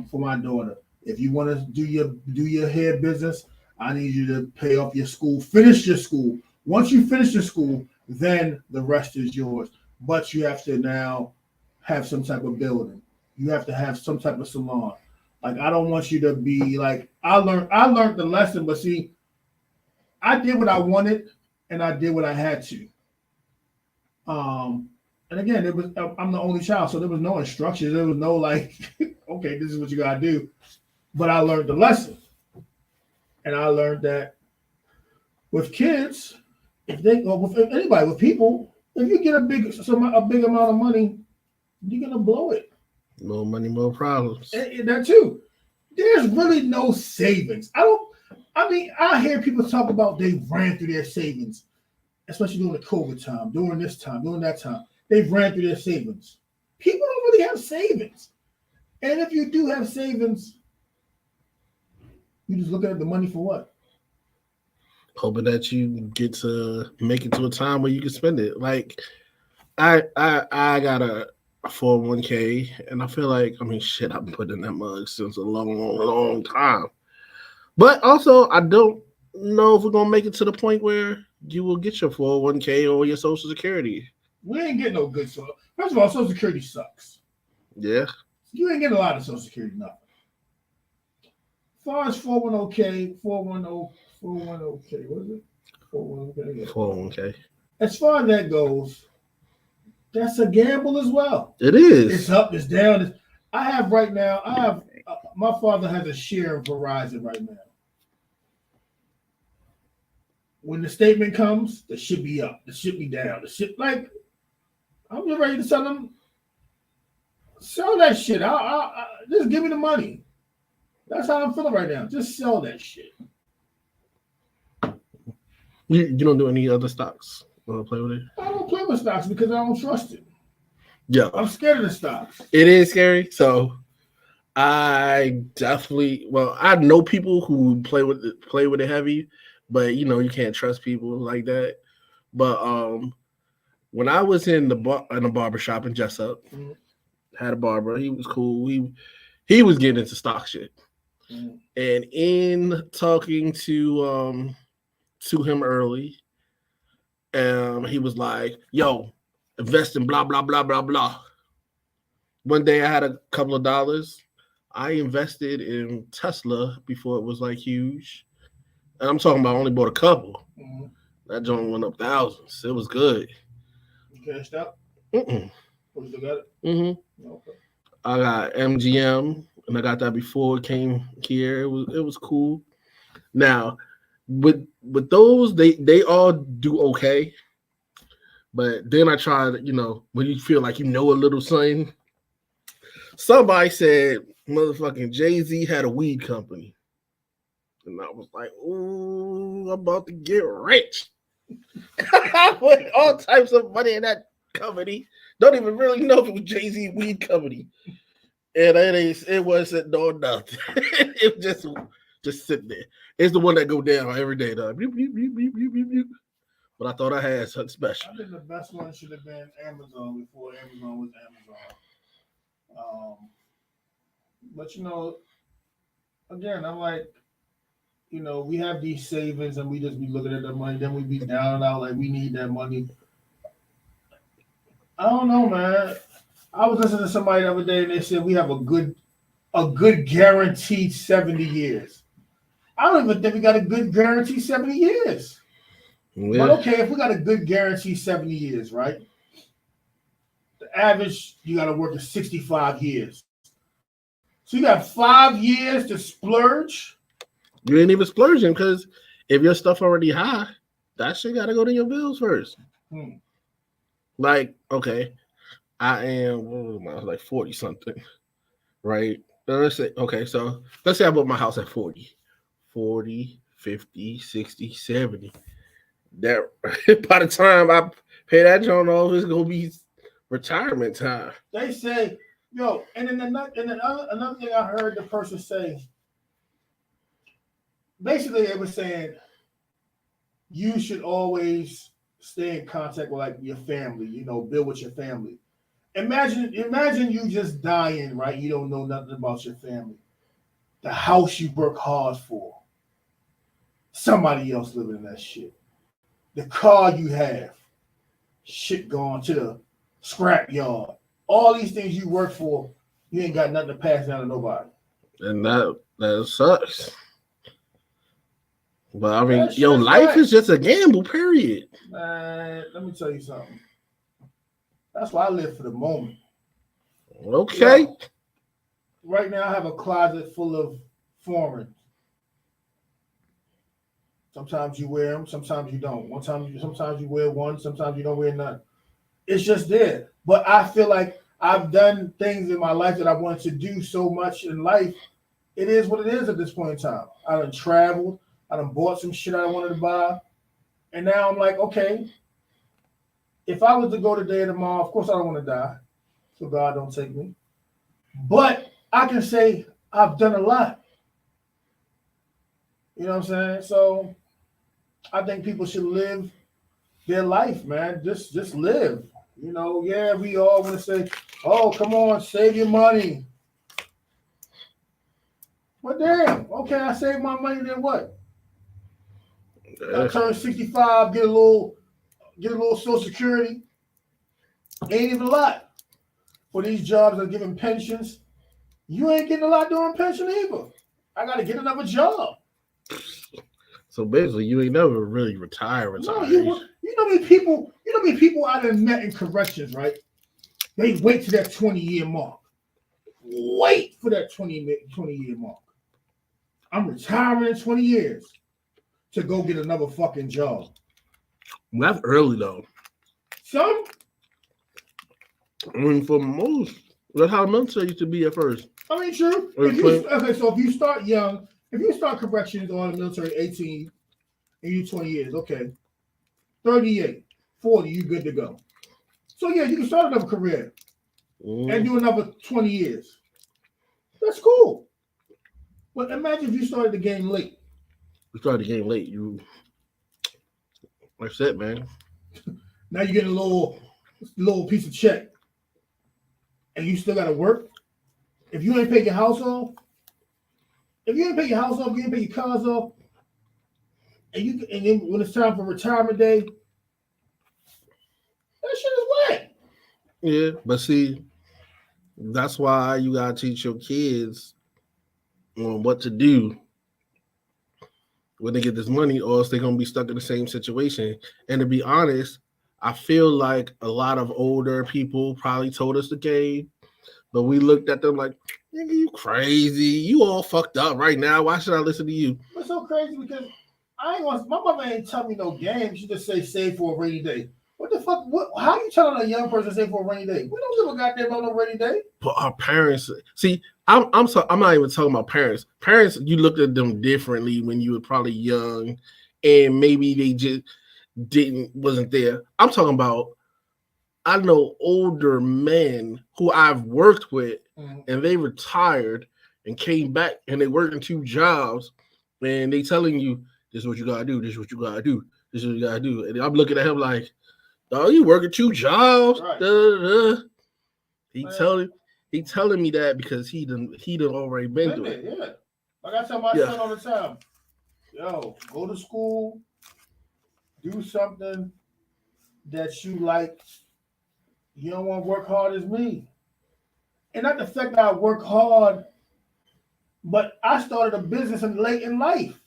for my daughter. If you want to do your hair business, I need you to pay off your school, finish your school. Once you finish your school, then the rest is yours. But you have to now have some type of building. You have to have some type of salon. Like, I don't want you to be like, I learned the lesson, but see, I did what I wanted and I did what I had to. And again, I'm the only child, so there was no instructions. There was no like, okay, this is what you gotta do. But I learned the lesson. And I learned that with kids, if they go with anybody, with people, if you get a big amount of money, you're gonna blow it. More money, more problems. And that too. There's really no savings. I hear people talk about they ran through their savings, especially during the COVID time, during this time, during that time. They've ran through their savings. People don't really have savings. And if you do have savings, you just looking at the money for what? Hoping that you get to make it to a time where you can spend it. Like, I got a 401k, and I feel like, I mean, shit, I've been putting in that mug since a long time. But also, I don't know if we're gonna make it to the point where you will get your 401k or your Social Security. We ain't getting no good Social. First of all, Social Security sucks. Yeah. You ain't getting a lot of Social Security, nothing. As far as 410k, what is it? 410k. Yeah. 401k. As far as that goes, that's a gamble as well. It is. It's up, it's down. My father has a share of Verizon right now. When the statement comes, the shit be up, the shit be down, the shit like, I'm just ready to tell them, sell that shit. I just give me the money. That's how I'm feeling right now. Just sell that shit. You don't do any other stocks? Want to play with it? I don't play with stocks because I don't trust it. Yeah. I'm scared of the stocks. It is scary. So I know people who play with it heavy, but you can't trust people like that. But when I was in a barber shop in Jessup, had a barber. He was cool. He was getting into stock shit. And in talking to him early, he was like, yo, invest in blah, blah, blah, blah, blah. One day I had a couple of dollars. I invested in Tesla before it was like huge. And I'm talking about I only bought a couple. Mm-hmm. That joint went up thousands. It was good. You cashed out? Mm-mm. Oh, you still got it? Mm-hmm. Okay. I got MGM, and I got that before it came here. It was cool. Now, with those, they all do okay. But then I tried, when you feel like a little something. Somebody said motherfucking Jay-Z had a weed company. And I was like, ooh, I'm about to get rich. I put all types of money in that company. Don't even really know if it was Jay-Z weed company. And it wasn't doing nothing. It was just sitting there. It's the one that go down every day though. Beep, beep, beep, beep, beep, beep, beep. But I thought I had something special. I think the best one should have been Amazon before Amazon was Amazon. But you know, again, I'm like, you know, we have these savings and we just be looking at the money, then we be down and out like we need that money. I don't know, man. I was listening to somebody the other day and they said we have a good guaranteed 70 years. I don't even think we got a good guaranteed 70 years. Yeah. But okay, if we got a good guarantee 70 years, right? The average, you got to work at 65 years. So you got 5 years to splurge. You ain't even splurging because if your stuff already high, that shit got to go to your bills first. Like, okay, I am, what was I, like 40 something, right? Let's say, okay, so let's say I bought my house at 40, 50, 60, 70. That by the time I pay that joint off, it's gonna be retirement time. They say, yo, and then another thing I heard the person say. Basically, they were saying you should always stay in contact with like your family. You know, build with your family. Imagine you just dying, right? You don't know nothing about your family. The house you work hard for. Somebody else living in that shit. The car you have, shit going to the scrap yard. All these things you work for, you ain't got nothing to pass down to nobody. And that sucks. But I mean, your life is just a gamble, period. Man, let me tell you something. That's why I live for the moment. Okay. You know, right now, I have a closet full of foreign. Sometimes you wear them, sometimes you don't. Sometimes you wear one, sometimes you don't wear none. It's just there. But I feel like I've done things in my life that I wanted to do so much in life. It is what it is at this point in time. I done traveled. I done bought some shit I wanted to buy. And now I'm like, okay, if I was to go today or tomorrow, of course I don't want to die. So God don't take me. But I can say I've done a lot. You know what I'm saying? So I think people should live their life, man. Just live. You know, yeah, we all want to say, oh, come on, save your money. But damn, okay, I saved my money, then what? I turn 65, get a little Social Security. Ain't even a lot. For these jobs that are giving pensions, you ain't getting a lot during pension either. I got to get another job. So basically, you ain't never really retired. No, you know many people I done met in corrections, right? They wait to that 20-year mark. Wait for that 20-year mark. I'm retiring in 20 years to go get another fucking job. Well, that's early though. Some? I mean, for most, that's how the military used to be at first. I mean, true. So if you start young, if you start corrections on the military 18 and you 20 years, okay, 38, 40, you good to go. So yeah, you can start another career and do another 20 years. That's cool. But imagine if you started the game late. You started the game late. You, that's it, man. Now you get a little piece of check, and you still got to work. If you ain't pay your house off, you ain't pay your cars off, and then when it's time for retirement day, that shit is wet. Yeah, but see, that's why you gotta teach your kids on what to do when they get this money, or else they're gonna be stuck in the same situation. And to be honest, I feel like a lot of older people probably told us the game, but we looked at them like, nigga, you crazy. You all fucked up right now. Why should I listen to you? It's so crazy because my mother ain't tell me no game. She just say save for a rainy day. What What the fuck? How you telling a young person to save for a rainy day? We don't give a goddamn about no rainy day. But our parents, see, I'm not even talking about parents. Parents, you looked at them differently when you were probably young, and maybe they just wasn't there. I'm talking about, I know older men who I've worked with, and they retired and came back, and they working 2 jobs, and they telling you, this is what you gotta do, this is what you gotta do, this is what you gotta do. And I'm looking at him like, oh, you working 2 jobs? Right. He telling me that because he done already been through it. Yeah. Like I tell my son all the time, yo, go to school, do something that you like. You don't want to work hard as me. And not the fact that I work hard, but I started a business late in life.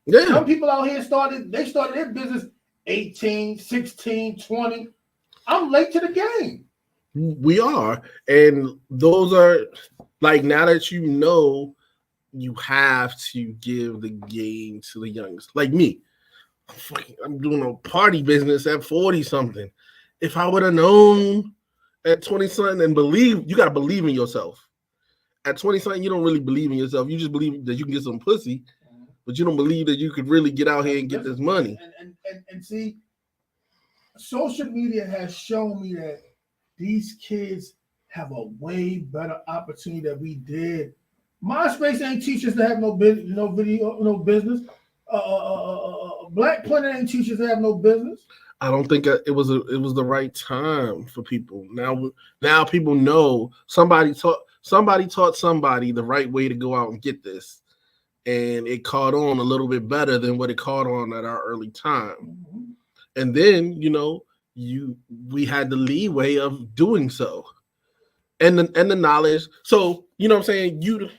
Yeah. Some people out here started their business 18, 16, 20. I'm late to the game. We are. And those are, like, now that you know, you have to give the game to the youngest. Like me. I'm doing a party business at 40 something. If I would have known at 20 something, and you got to believe in yourself. At 20 something, you don't really believe in yourself. You just believe that you can get some pussy, but you don't believe that you could really get out here and get this money. And see, social media has shown me that these kids have a way better opportunity than we did. MySpace ain't teach us to have no business, no business. Black Planet ain't teach us to have no business. I don't think it was the right time for people. Now people know somebody taught somebody the right way to go out and get this, and it caught on a little bit better than what it caught on at our early time. Mm-hmm. And then we had the leeway of doing so, and the knowledge. So you know what I'm saying.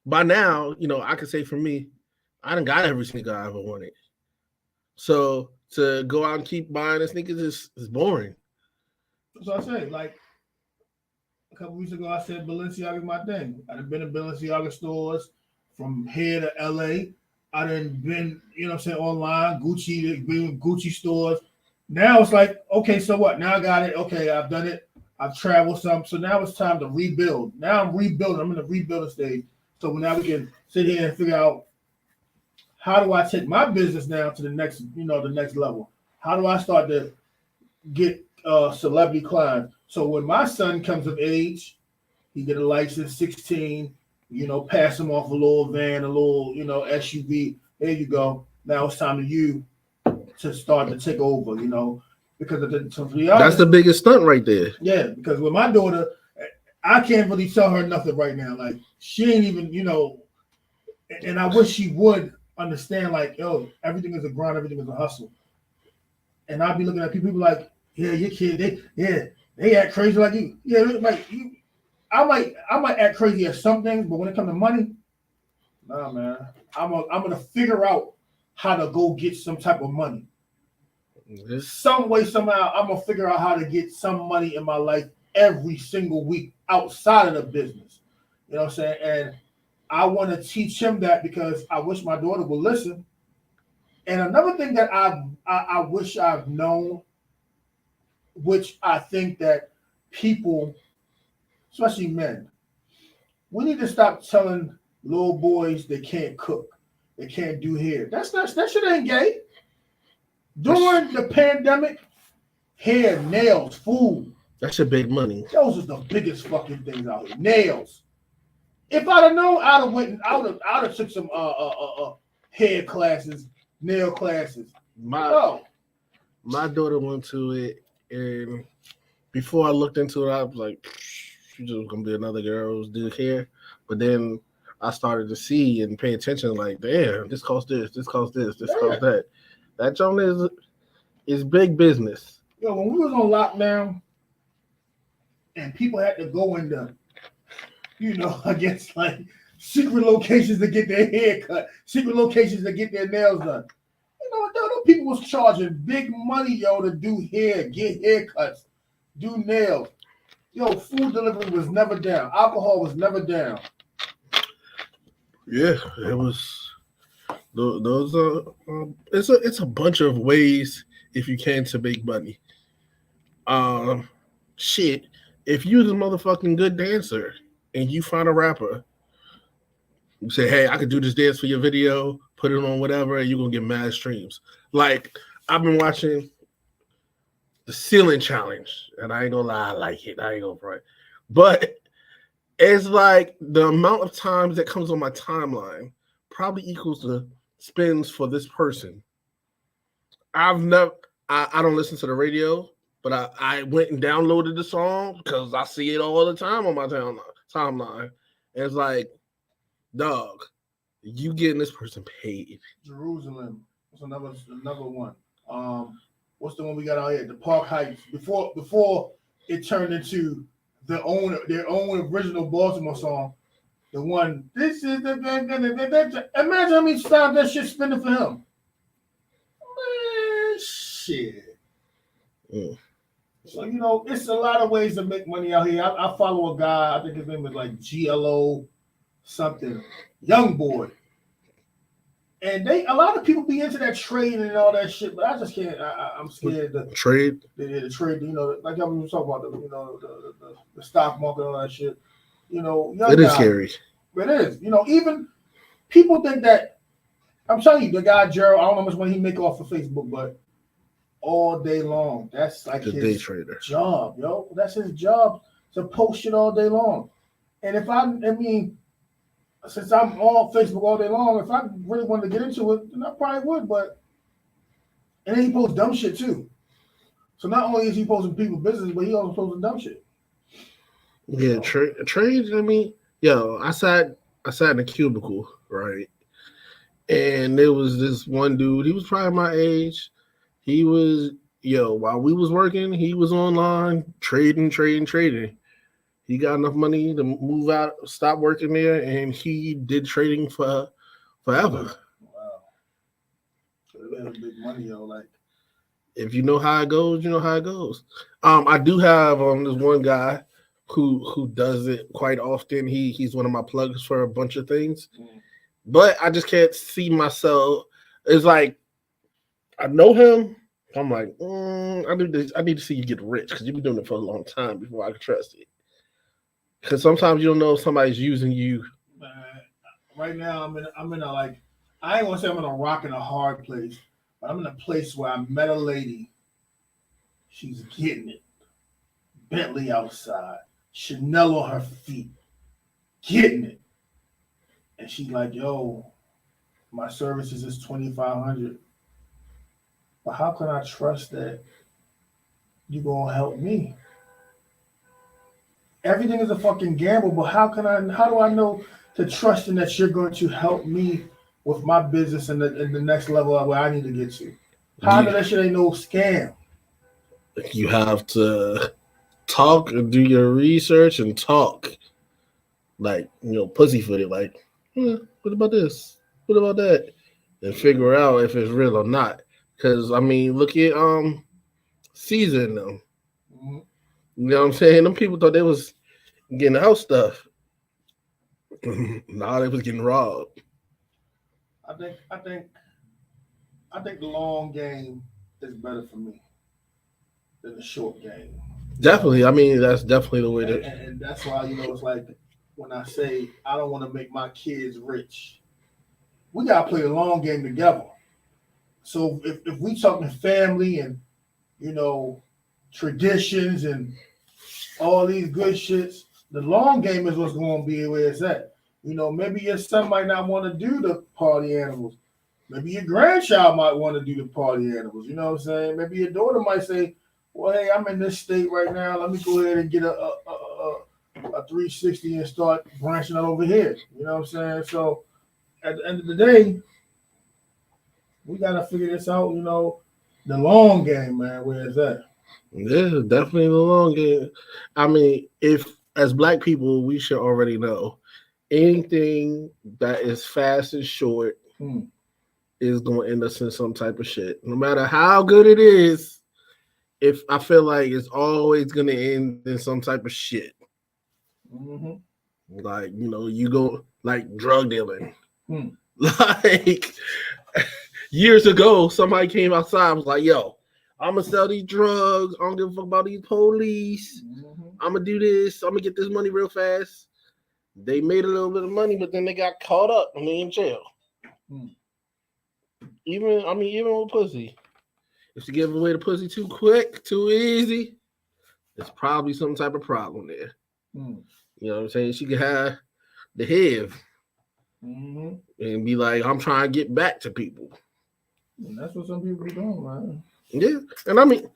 By now, I could say for me, I done got every sneaker I ever wanted. So to go out and keep buying the sneakers is boring. So I say, like a couple weeks ago, I said Balenciaga is my thing. I've been in Balenciaga stores from here to LA. I done been, online, Gucci stores. Now it's like, okay, so what? Now I got it. Okay, I've done it. I've traveled some. So now it's time to rebuild. Now I'm rebuilding. I'm in the rebuilding stage. So now we can sit here and figure out, how do I take my business now to the next level? How do I start to get celebrity clients? So when my son comes of age, he get a license, 16, pass him off a little van, a little, SUV. There you go. Now it's time for you to start to take over, because to be honest, that's the biggest stunt right there. Yeah, because with my daughter, I can't really tell her nothing right now. Like, she ain't even, and I wish she would understand, like, yo, everything is a grind, everything is a hustle. And I'll be looking at people like, yeah, your kid, they act crazy like you. Yeah, like you. I might act crazy at some things, but when it comes to money, nah, man. I'm gonna figure out how to go get some type of money. Some way, somehow, I'm gonna figure out how to get some money in my life every single week outside of the business. You know what I'm saying? And I want to teach him that, because I wish my daughter would listen. And another thing that I wish I've known, which I think that people, especially men, we need to stop telling little boys they can't cook, they can't do hair. That shit ain't gay. During the pandemic, hair, nails, food. That's your big money. Those are the biggest fucking things out here. Nails. If I'd have known, I'd have took some hair classes, nail classes. My daughter went to it, and before I looked into it, I was like, she's just gonna be another girl who's do hair. But then I started to see and pay attention, like, damn, this costs this, this costs this, this costs that. That joint is big business. Yo, when we was on lockdown and people had to go into, I guess, like, secret locations to get their hair cut, secret locations to get their nails done. Those people was charging big money, to do hair, get haircuts, do nails. Yo, food delivery was never down. Alcohol was never down. Yeah, it was. Those are it's a bunch of ways if you can to make money. Shit, if you're the motherfucking good dancer and you find a rapper, you say, hey, I could do this dance for your video, put it on whatever, and you're gonna get mad streams. Like I've been watching the ceiling challenge, and I ain't gonna lie, I like it. I ain't gonna front, but it's like the amount of times that comes on my timeline probably equals the spins for this person. I don't listen to the radio, but I went and downloaded the song because I see it all the time on my timeline. And it's like, dog, you getting this person paid. Jerusalem. What's another one? What's the one we got out here? The Park Heights. Before it turned into their own original Baltimore song. The one, this is the imagine how many times that shit spinning for him. Man, shit. Mm. So it's a lot of ways to make money out here. I follow a guy, I think his name is like GLO something, Young Boy. And a lot of people be into that trading and all that shit, but I just can't. I'm scared to trade. The trade, like I was talking about the stock market and all that shit. It is scary. It is. Even people think that. I'm telling you, the guy Gerald, I don't know how much money he make off of Facebook, but all day long, that's like the his day trader job, yo. That's his job to post shit all day long. And if since I'm on Facebook all day long, if I really wanted to get into it, then I probably would. And then he posts dumb shit too. So not only is he posting people's business, but he also posting dumb shit. Yeah, trades. I mean, I sat in a cubicle, right? And there was this one dude. He was probably my age. He was while we was working, he was online trading. He got enough money to move out, stop working there, and he did trading for forever. Wow. So they have big money, yo. Like, if you know how it goes, you know how it goes. I do have this one guy who does it quite often. He's one of my plugs for a bunch of things, but I just can't see myself. It's like I know him. I'm like, I need to see you get rich because you've been doing it for a long time before I can trust it. Because sometimes you don't know if somebody's using you. Right now, I'm in a like, I ain't gonna say I'm in a rock and a hard place, but I'm in a place where I met a lady. She's getting it. Bentley outside, Chanel on her feet, getting it. And she's like, yo, my services is $2,500. But how can I trust that you gonna help me? Everything is a fucking gamble, but how do I know to trust in that you're going to help me with my business and the next level where I need to get to? How do that shit ain't no scam? You have to talk and do your research and talk. Like, pussyfooted, like, what about this? What about that? And figure out if it's real or not. Because, I mean, look at Caesar and them. Mm-hmm. You know what I'm saying? Them people thought they was getting house stuff. Nah, they was getting robbed. I think the long game is better for me than the short game. Definitely. I mean, that's definitely the way and that's why, it's like when I say I don't want to make my kids rich, we gotta play the long game together. So if we talking family and traditions and all these good shits, the long game is what's going to be where it's at. Maybe your son might not want to do the party animals. Maybe your grandchild might want to do the party animals. You know what I'm saying? Maybe your daughter might say, well, hey, I'm in this state right now. Let me go ahead and get a 360 and start branching out over here. You know what I'm saying? So at the end of the day, we got to figure this out, the long game, man. Where is that? Yeah, definitely the long game. I mean, if as Black people, we should already know anything that is fast and short is going to end us in some type of shit. No matter how good it is, if I feel like it's always going to end in some type of shit. Mm-hmm. Like, you go like drug dealing. Like years ago, somebody came outside and was like, yo, I'm gonna sell these drugs. I don't give a fuck about these police. I'm gonna do this. I'm gonna get this money real fast. They made a little bit of money, but then they got caught up and they in jail. Even with pussy. If you give away the pussy too quick, too easy, there's probably some type of problem there. You know what I'm saying? She could have the HIV and be like, I'm trying to get back to people. And that's what some people be doing, man. Yeah, and I mean,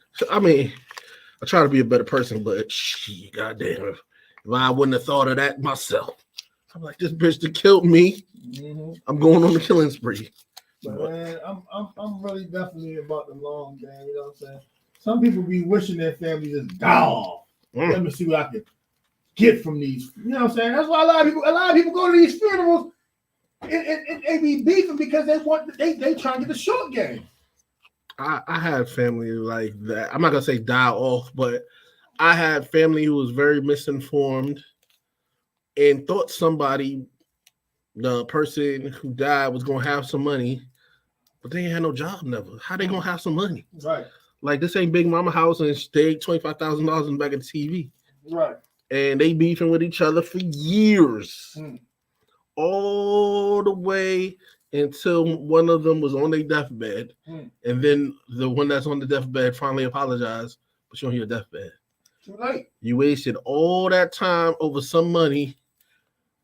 I try to be a better person, but shit, goddamn, if I wouldn't have thought of that myself, I'm like, this bitch that killed me. I'm going on the killing spree. But man, I'm really definitely about the long game. You know what I'm saying? Some people be wishing their family just die off. Let me see what I can get from these. You know what I'm saying? That's why a lot of people go to these funerals and they be beefing because they trying to get the short game. I had family like that. I'm not gonna say die off, but I had family who was very misinformed and thought the person who died was gonna have some money, but they ain't had no job never. How they gonna have some money? Right. Like this ain't Big Mama house and they $25,000 in the back of the TV. Right. And they beefing with each other for years. All the way until one of them was on their deathbed. And then the one that's on the deathbed finally apologized, but you're on your deathbed. Too late. You wasted all that time over some money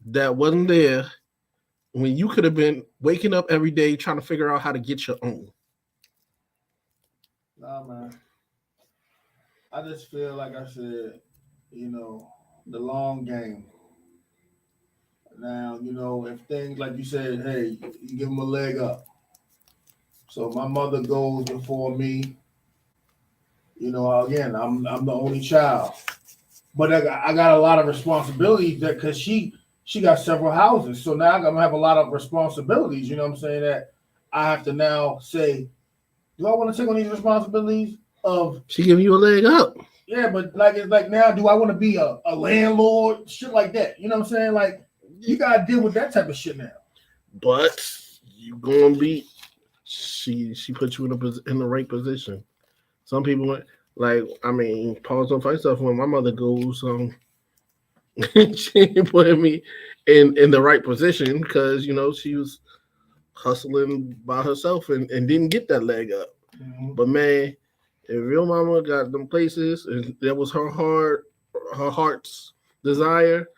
that wasn't there when you could have been waking up every day trying to figure out how to get your own. Nah, man. I just feel like I said, the long game. Now, if things like you said, hey, you give them a leg up. So my mother goes before me. Again, I'm the only child, but I got a lot of responsibilities because she got several houses. So now I'm gonna have a lot of responsibilities. You know what I'm saying? That I have to now say, do I want to take on these responsibilities of? She giving you a leg up. Yeah, but it's like now, do I want to be a landlord? Shit like that. You know what I'm saying? Like. You gotta deal with that type of shit now. But you gonna be. She put you in the right position. Some people pause on fight stuff when my mother goes. She put me in the right position because she was hustling by herself and didn't get that leg up. But man, if real mama got them places and that was her heart's desire,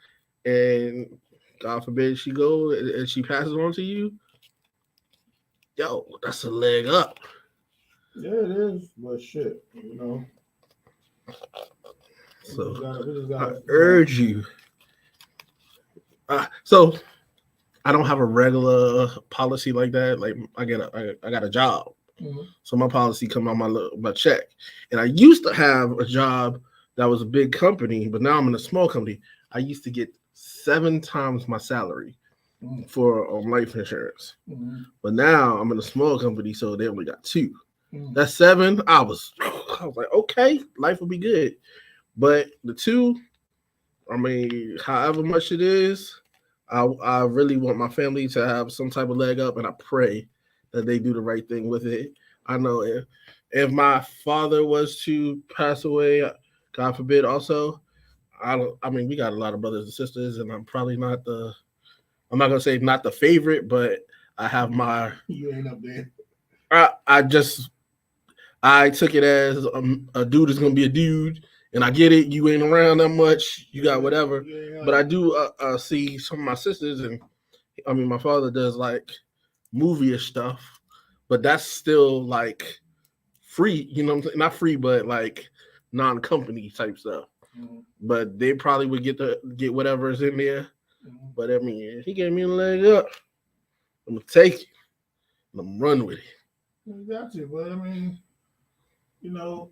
and God forbid she go and she passes on to you, yo, that's a leg up. Yeah, it is, but shit, So I urge you. So I don't have a regular policy like that. Like I got a job, so my policy come on my check. And I used to have a job that was a big company, but now I'm in a small company. I used to get 7 times my salary for life insurance. But now I'm in a small company, so they only got 2. That's 7. I was like, okay, life will be good. But the 2, however much it is, I really want my family to have some type of leg up, and I pray that they do the right thing with it. I know if my father was to pass away, God forbid also, we got a lot of brothers and sisters, and I'm probably not I'm not gonna say not the favorite, but I have my. You ain't up there. I took it as a dude is gonna be a dude, and I get it. You ain't around that much. You got whatever, but I do see some of my sisters, and my father does like movie-ish stuff, but that's still like free. You know what I'm saying? Not free, but like non-company type stuff. But they probably would get whatever is in there. But he gave me a leg up. I'm gonna take it. I'm gonna run with it. You got to, but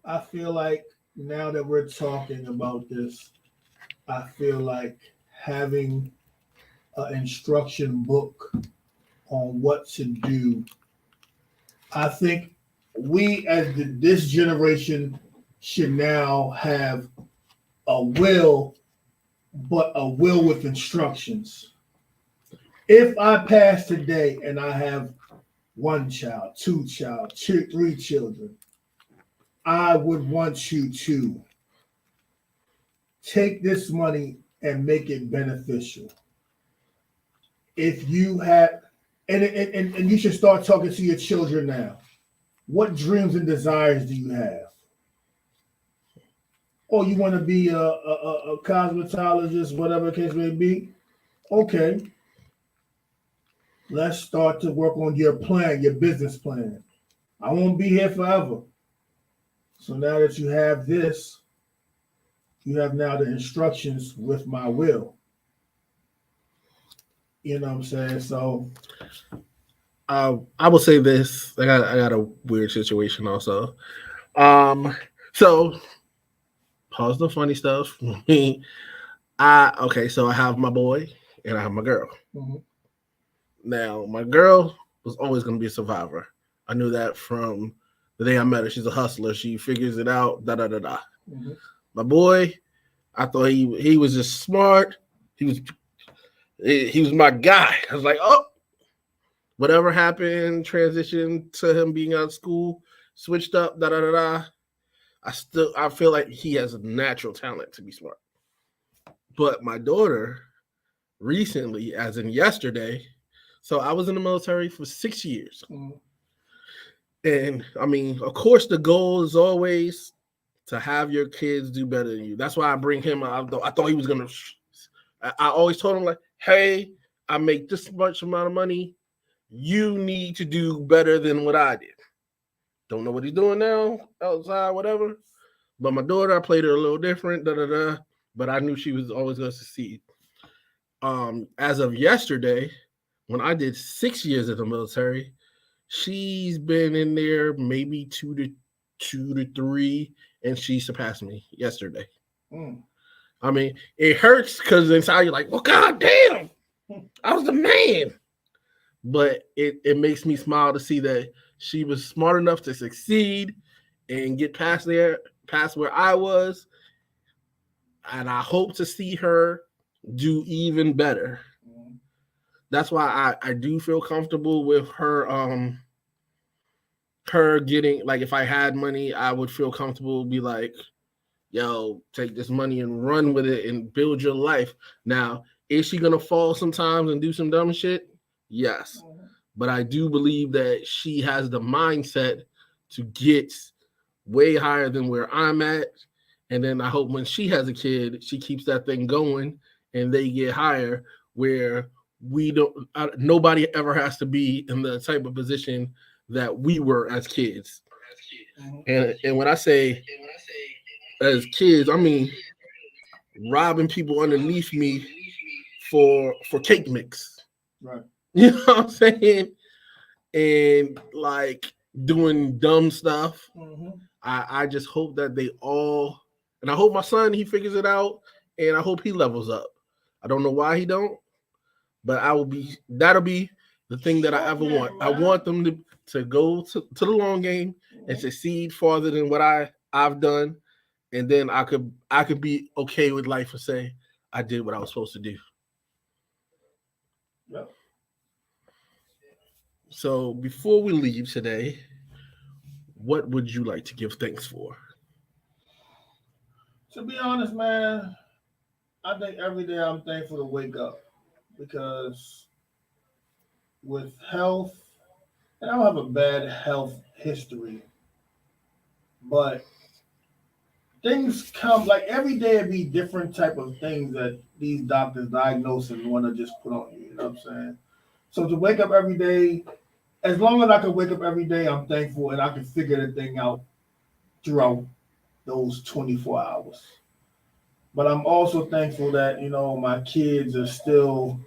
I feel like now that we're talking about this, I feel like having an instruction book on what to do. I think we as this generation should now have a will, but a will with instructions. If I pass today and I have one child, two child, three children, I would want you to take this money and make it beneficial. If you have, and you should start talking to your children now. What dreams and desires do you have? Oh, you want to be a cosmetologist, whatever the case may be? Okay. Let's start to work on your plan, your business plan. I won't be here forever. So now that you have this, you have now the instructions with my will. You know what I'm saying? So I will say this. I got a weird situation also. So pause the funny stuff. Okay, so I have my boy and I have my girl. mhm. Now, my girl was always going to be a survivor. I knew that from the day I met her. She's a hustler. She figures it out. Mhm. My boy, I thought he was just smart. He was my guy. I was like, oh, whatever happened, transition to him being out of school, switched up. I feel like he has a natural talent to be smart. But my daughter, recently, as in yesterday. So I was in the military for 6 years. Mhm. And I mean, of course, the goal is always to have your kids do better than you. That's why I bring him. I thought he was going to. I always told him, like, hey, I make this much amount of money. You need to do better than what I did. Don't know what he's doing now, outside, whatever. But my daughter, I played her a little different, but I knew she was always going to succeed. As of yesterday, when I did 6 years in the military, she's been in there maybe two to three, and she surpassed me yesterday. Mm. I mean, it hurts because inside you're like, well, God damn, I was the man. But it makes me smile to see that she was smart enough to succeed and get past where I was. And I hope to see her do even better. That's why I do feel comfortable with her her getting, like, if I had money, I would feel comfortable, be like, yo, take this money and run with it and build your life. Now, is she gonna fall sometimes and do some dumb shit? Yes. But I do believe that she has the mindset to get way higher than where I'm at. And then I hope when she has a kid, she keeps that thing going and they get higher, where nobody ever has to be in the type of position that we were as kids. And when I say as kids, I mean robbing people underneath me for cake mix. Right. You know what I'm saying? And like doing dumb stuff. Mm-hmm. I just hope that they all, and I hope my son, he figures it out, and I hope he levels up. I don't know why he don't, but that'll be the thing that I ever want. I want them to go to the long game and succeed farther than what I've done. And then I could be okay with life and say I did what I was supposed to do. Yep. So before we leave today, what would you like to give thanks for? To be honest, man, I think every day I'm thankful to wake up, because with health, and I don't have a bad health history, but things come, like every day it'd be different type of things that these doctors diagnose and want to just put on you, you know what I'm saying? So to wake up every day, as long as I can wake up every day, I'm thankful, and I can figure the thing out throughout those 24 hours. But I'm also thankful that, my kids are still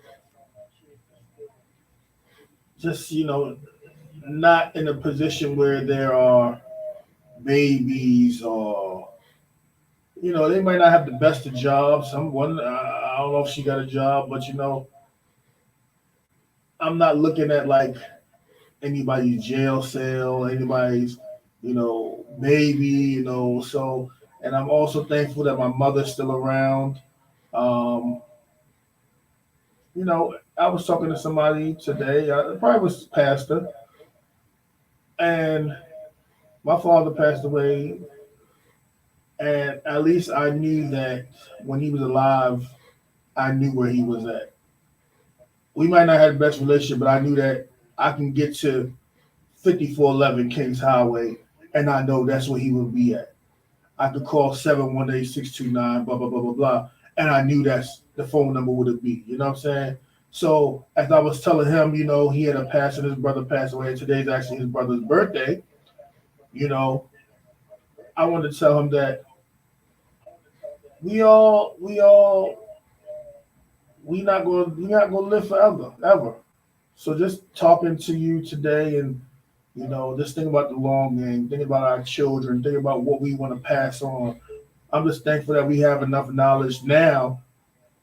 just, not in a position where there are babies, or, they might not have the best of jobs. I don't know if she got a job, but, I'm not looking at like anybody's jail cell, anybody's, baby, so, and I'm also thankful that my mother's still around. I was talking to somebody today. It probably was pastor, and my father passed away. And at least I knew that when he was alive, I knew where he was at. We might not have the best relationship, but I knew that I can get to 5411 Kings Highway, and I know that's where he would be at. I could call 718-629, blah, blah, blah, blah, blah, and I knew that's the phone number would be. You know what I'm saying? So as I was telling him, he had a passing, his brother passed away. Today's actually his brother's birthday. I wanted to tell him that we not gonna live forever, ever. So just talking to you today, and just think about the long game, think about our children, think about what we want to pass on. I'm just thankful that we have enough knowledge now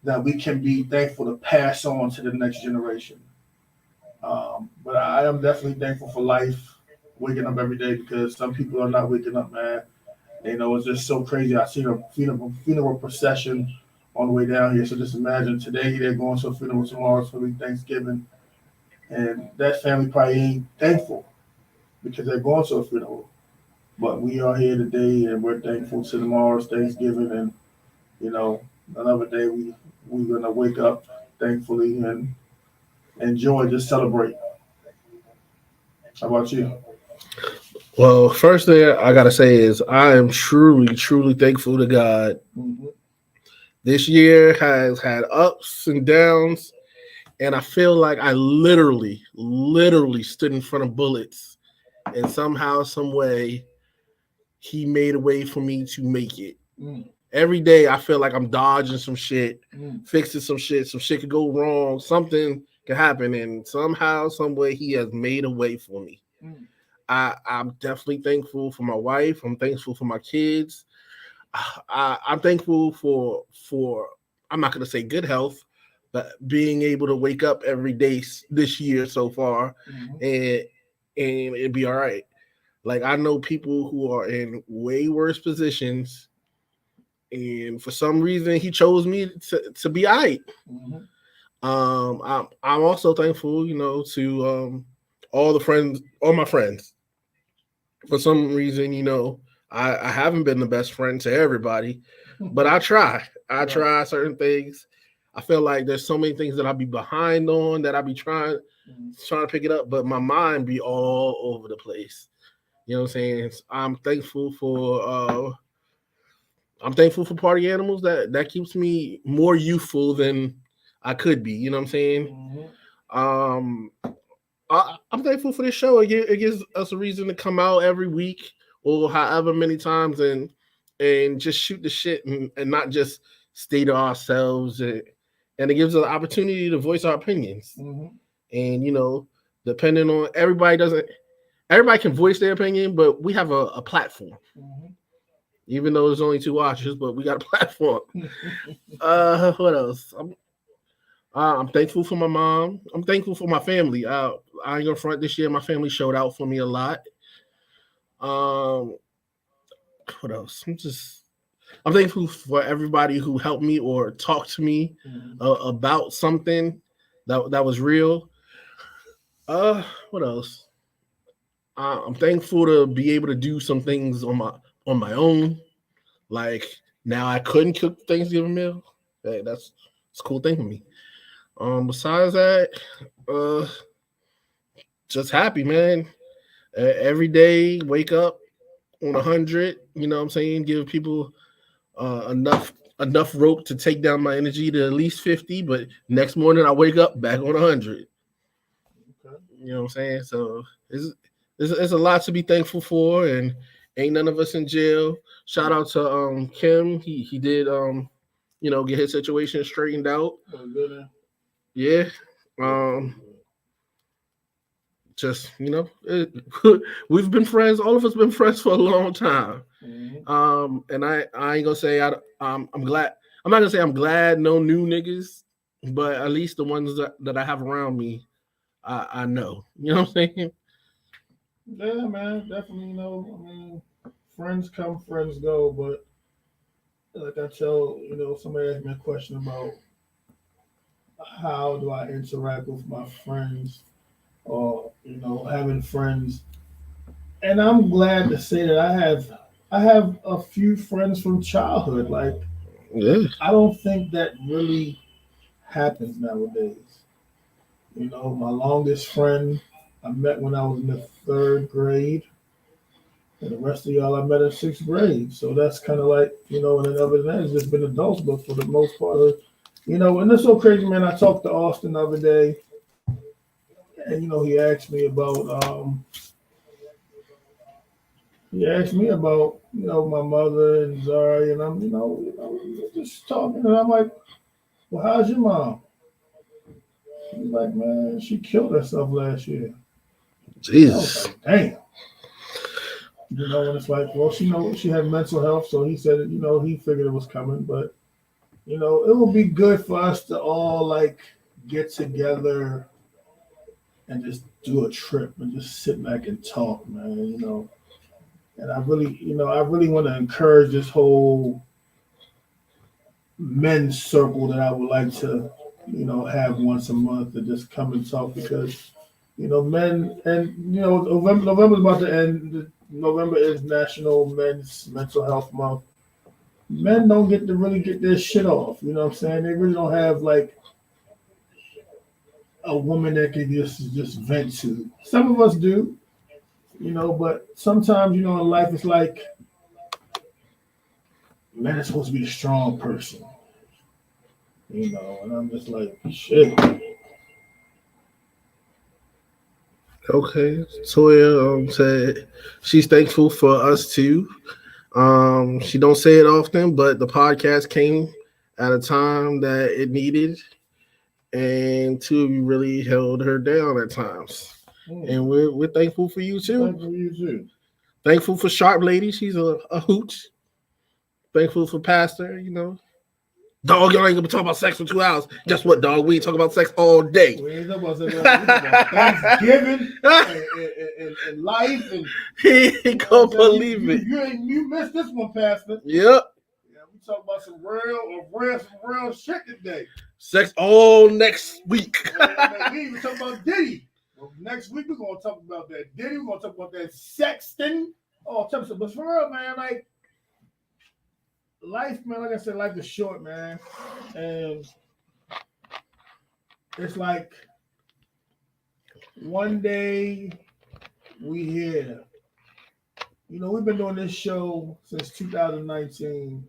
that we can be thankful to pass on to the next generation. But I am definitely thankful for life, waking up every day, because some people are not waking up, man. It's just so crazy. I seen a funeral procession on the way down here. So just imagine today they're going to a funeral, tomorrow's going to be Thanksgiving. And that family probably ain't thankful because they're going to a funeral. But we are here today, and we're thankful to tomorrow's Thanksgiving. And, another day we're going to wake up thankfully and enjoy, just celebrate. How about you? Well, first thing I gotta say is I am truly, truly thankful to God. Mm-hmm. This year has had ups and downs, and I feel like I literally stood in front of bullets, and somehow, some way, He made a way for me to make it. Mm. Every day I feel like I'm dodging some shit, fixing some shit could go wrong, something could happen, and somehow, some way, He has made a way for me. Mm. I'm definitely thankful for my wife. I'm thankful for my kids. I'm thankful for I'm not going to say good health, but being able to wake up every day this year so far, and it'd be all right. Like, I know people who are in way worse positions, and for some reason He chose me to be all right. I'm also thankful, to all my friends. For some reason, I haven't been the best friend to everybody, but I try. I try certain things. I feel like there's so many things that I'll be behind on that I'll be trying to pick it up, but my mind be all over the place. You know what I'm saying? I'm thankful for party animals that keeps me more youthful than I could be. You know what I'm saying? I'm thankful for this show. It gives us a reason to come out every week or however many times and just shoot the shit and not just stay to ourselves. And it gives us an opportunity to voice our opinions. And, depending on everybody can voice their opinion, but we have a platform. Even though there's only 2 watchers, but we got a platform. What else? I'm thankful for my mom. I'm thankful for my family. I ain't gonna front, this year my family showed out for me a lot. What else? I'm thankful for everybody who helped me or talked to me about something that was real. What else? I'm thankful to be able to do some things on my own. Like, now I couldn't cook Thanksgiving meal. Hey, that's a cool thing for me. Besides that, just happy, man. Every day, wake up on 100. You know what I'm saying? Give people enough rope to take down my energy to at least 50. But next morning, I wake up back on 100. Okay. You know what I'm saying? So it's a lot to be thankful for, and ain't none of us in jail. Shout out to Kim. He did get his situation straightened out. Yeah. Just, we've been friends. All of us been friends for a long time. And I ain't gonna say I'm glad. I'm not gonna say I'm glad no new niggas, but at least the ones that I have around me, I know. You know what I'm saying? Yeah, man, definitely. Friends come, friends go, but like I tell, somebody asked me a question about how do I interact with my friends, or having friends. And I'm glad to say that I have a few friends from childhood. Like, Yeah. I don't think that really happens nowadays. My longest friend I met when I was in the 3rd grade, and the rest of y'all I met in 6th grade. So that's kind of like, and then other than that, it's just been adults. But for the most part, and it's so crazy, man. I talked to Austin the other day, and he asked me about my mother and Zari, and I'm just talking, and I'm like, well, how's your mom? He's like, man, she killed herself last year. I was Jesus. like, damn. And it's like, well, she had mental health, so he said, he figured it was coming, but it will be good for us to all like get together and just do a trip and just sit back and talk, man. And I really want to encourage this whole men's circle that I would like to, have once a month to just come and talk, because, men, and, November's about to end. November is National Men's Mental Health Month. Men don't get to really get their shit off. You know what I'm saying? They really don't have like a woman that can just vent to. Some of us do. But sometimes, in life, it's like, man, it's supposed to be the strong person. And I'm just like, shit. Okay. Toya said she's thankful for us too. She don't say it often, but the podcast came at a time that it needed, and two of you really held her down at times. And we're thankful for you too. Thankful for you too. Thankful for Sharp Lady. She's a hoot. Thankful for Pastor, Dog, y'all ain't gonna talk about sex for 2 hours. Guess what, dog? We ain't talking about sex all day. We ain't talking about Thanksgiving and life. And He ain't gonna believe it. You missed this one, Pastor. Yep. Yeah, we talking about some real shit today. Sex all next week. We even talking about Diddy. Well, next week we're gonna talk about that Diddy. We're gonna talk about that sexting. Oh, but for real, man, like life, man. Like I said, life is short, man, and it's like one day we here. We've been doing this show since 2019,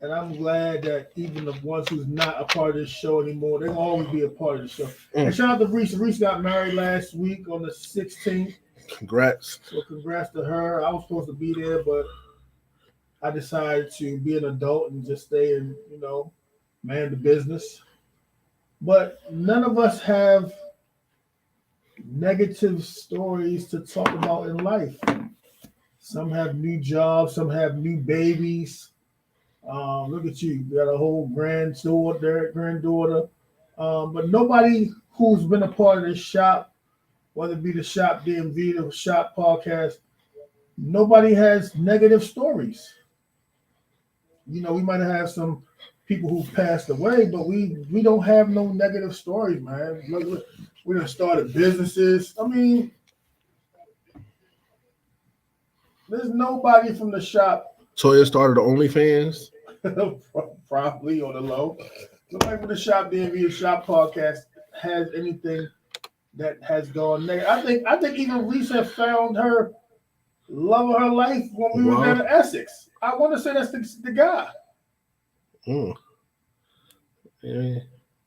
and I'm glad that even the ones who's not a part of this show anymore, they'll always be a part of the show. And shout out to Reese. Reese got married last week on the 16th. Congrats. So congrats to her. I was supposed to be there, but I decided to be an adult and just stay and, man the business. But none of us have negative stories to talk about in life. Some have new jobs, some have new babies. Look at you. You got a whole granddaughter. But nobody who's been a part of this shop, whether it be the Shop DMV, the Shop podcast, nobody has negative stories. We might have some people who passed away, but we don't have no negative stories, man. We done started businesses. I mean, there's nobody from the shop. Toya started OnlyFans. Probably on the low. Nobody from the Shop DMV, the Shop podcast has anything that has gone negative. I think even Lisa found her love of her life when we were down in Essex. I want to say that's the guy. Yeah.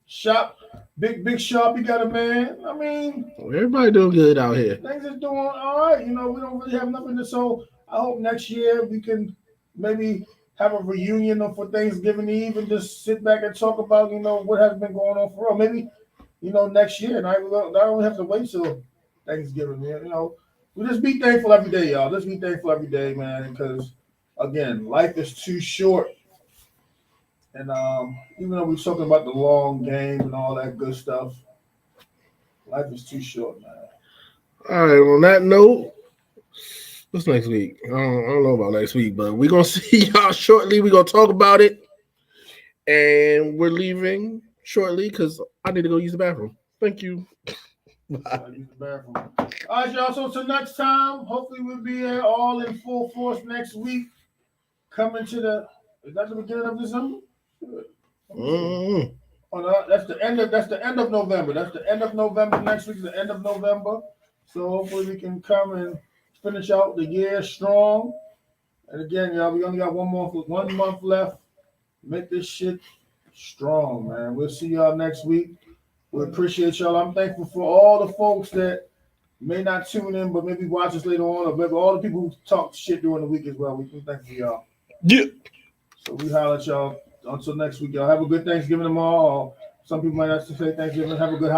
Shop, big shop. You got a man. I mean, everybody doing good out here. Things is doing all right. We don't really have nothing to. So I hope next year we can maybe have a reunion for Thanksgiving Eve and just sit back and talk about what has been going on for real. Maybe next year, and I don't have to wait till Thanksgiving. We just be thankful every day, y'all. Just be thankful every day, man, because again, life is too short. And even though we're talking about the long game and all that good stuff, life is too short, man. All right, on that note, what's next week? I don't know about next week, but we're going to see y'all shortly. We're going to talk about it. And we're leaving shortly because I need to go use the bathroom. Thank you. I use the bathroom. All right, y'all. So till next time, hopefully we'll be here all in full force next week. Coming to the is that the beginning of December? Mm. Oh, no, that's the end of November. That's the end of November. Next week is the end of November. So hopefully we can come and finish out the year strong. And again, y'all, we only got 1 month left. Make this shit strong, man. We'll see y'all next week. We appreciate y'all. I'm thankful for all the folks that may not tune in, but maybe watch us later on, or maybe all the people who talk shit during the week as well. We can thank you, y'all. Yeah. So we holler at y'all until next week, y'all. Have a good Thanksgiving tomorrow. Some people might have to say Thanksgiving. Have a good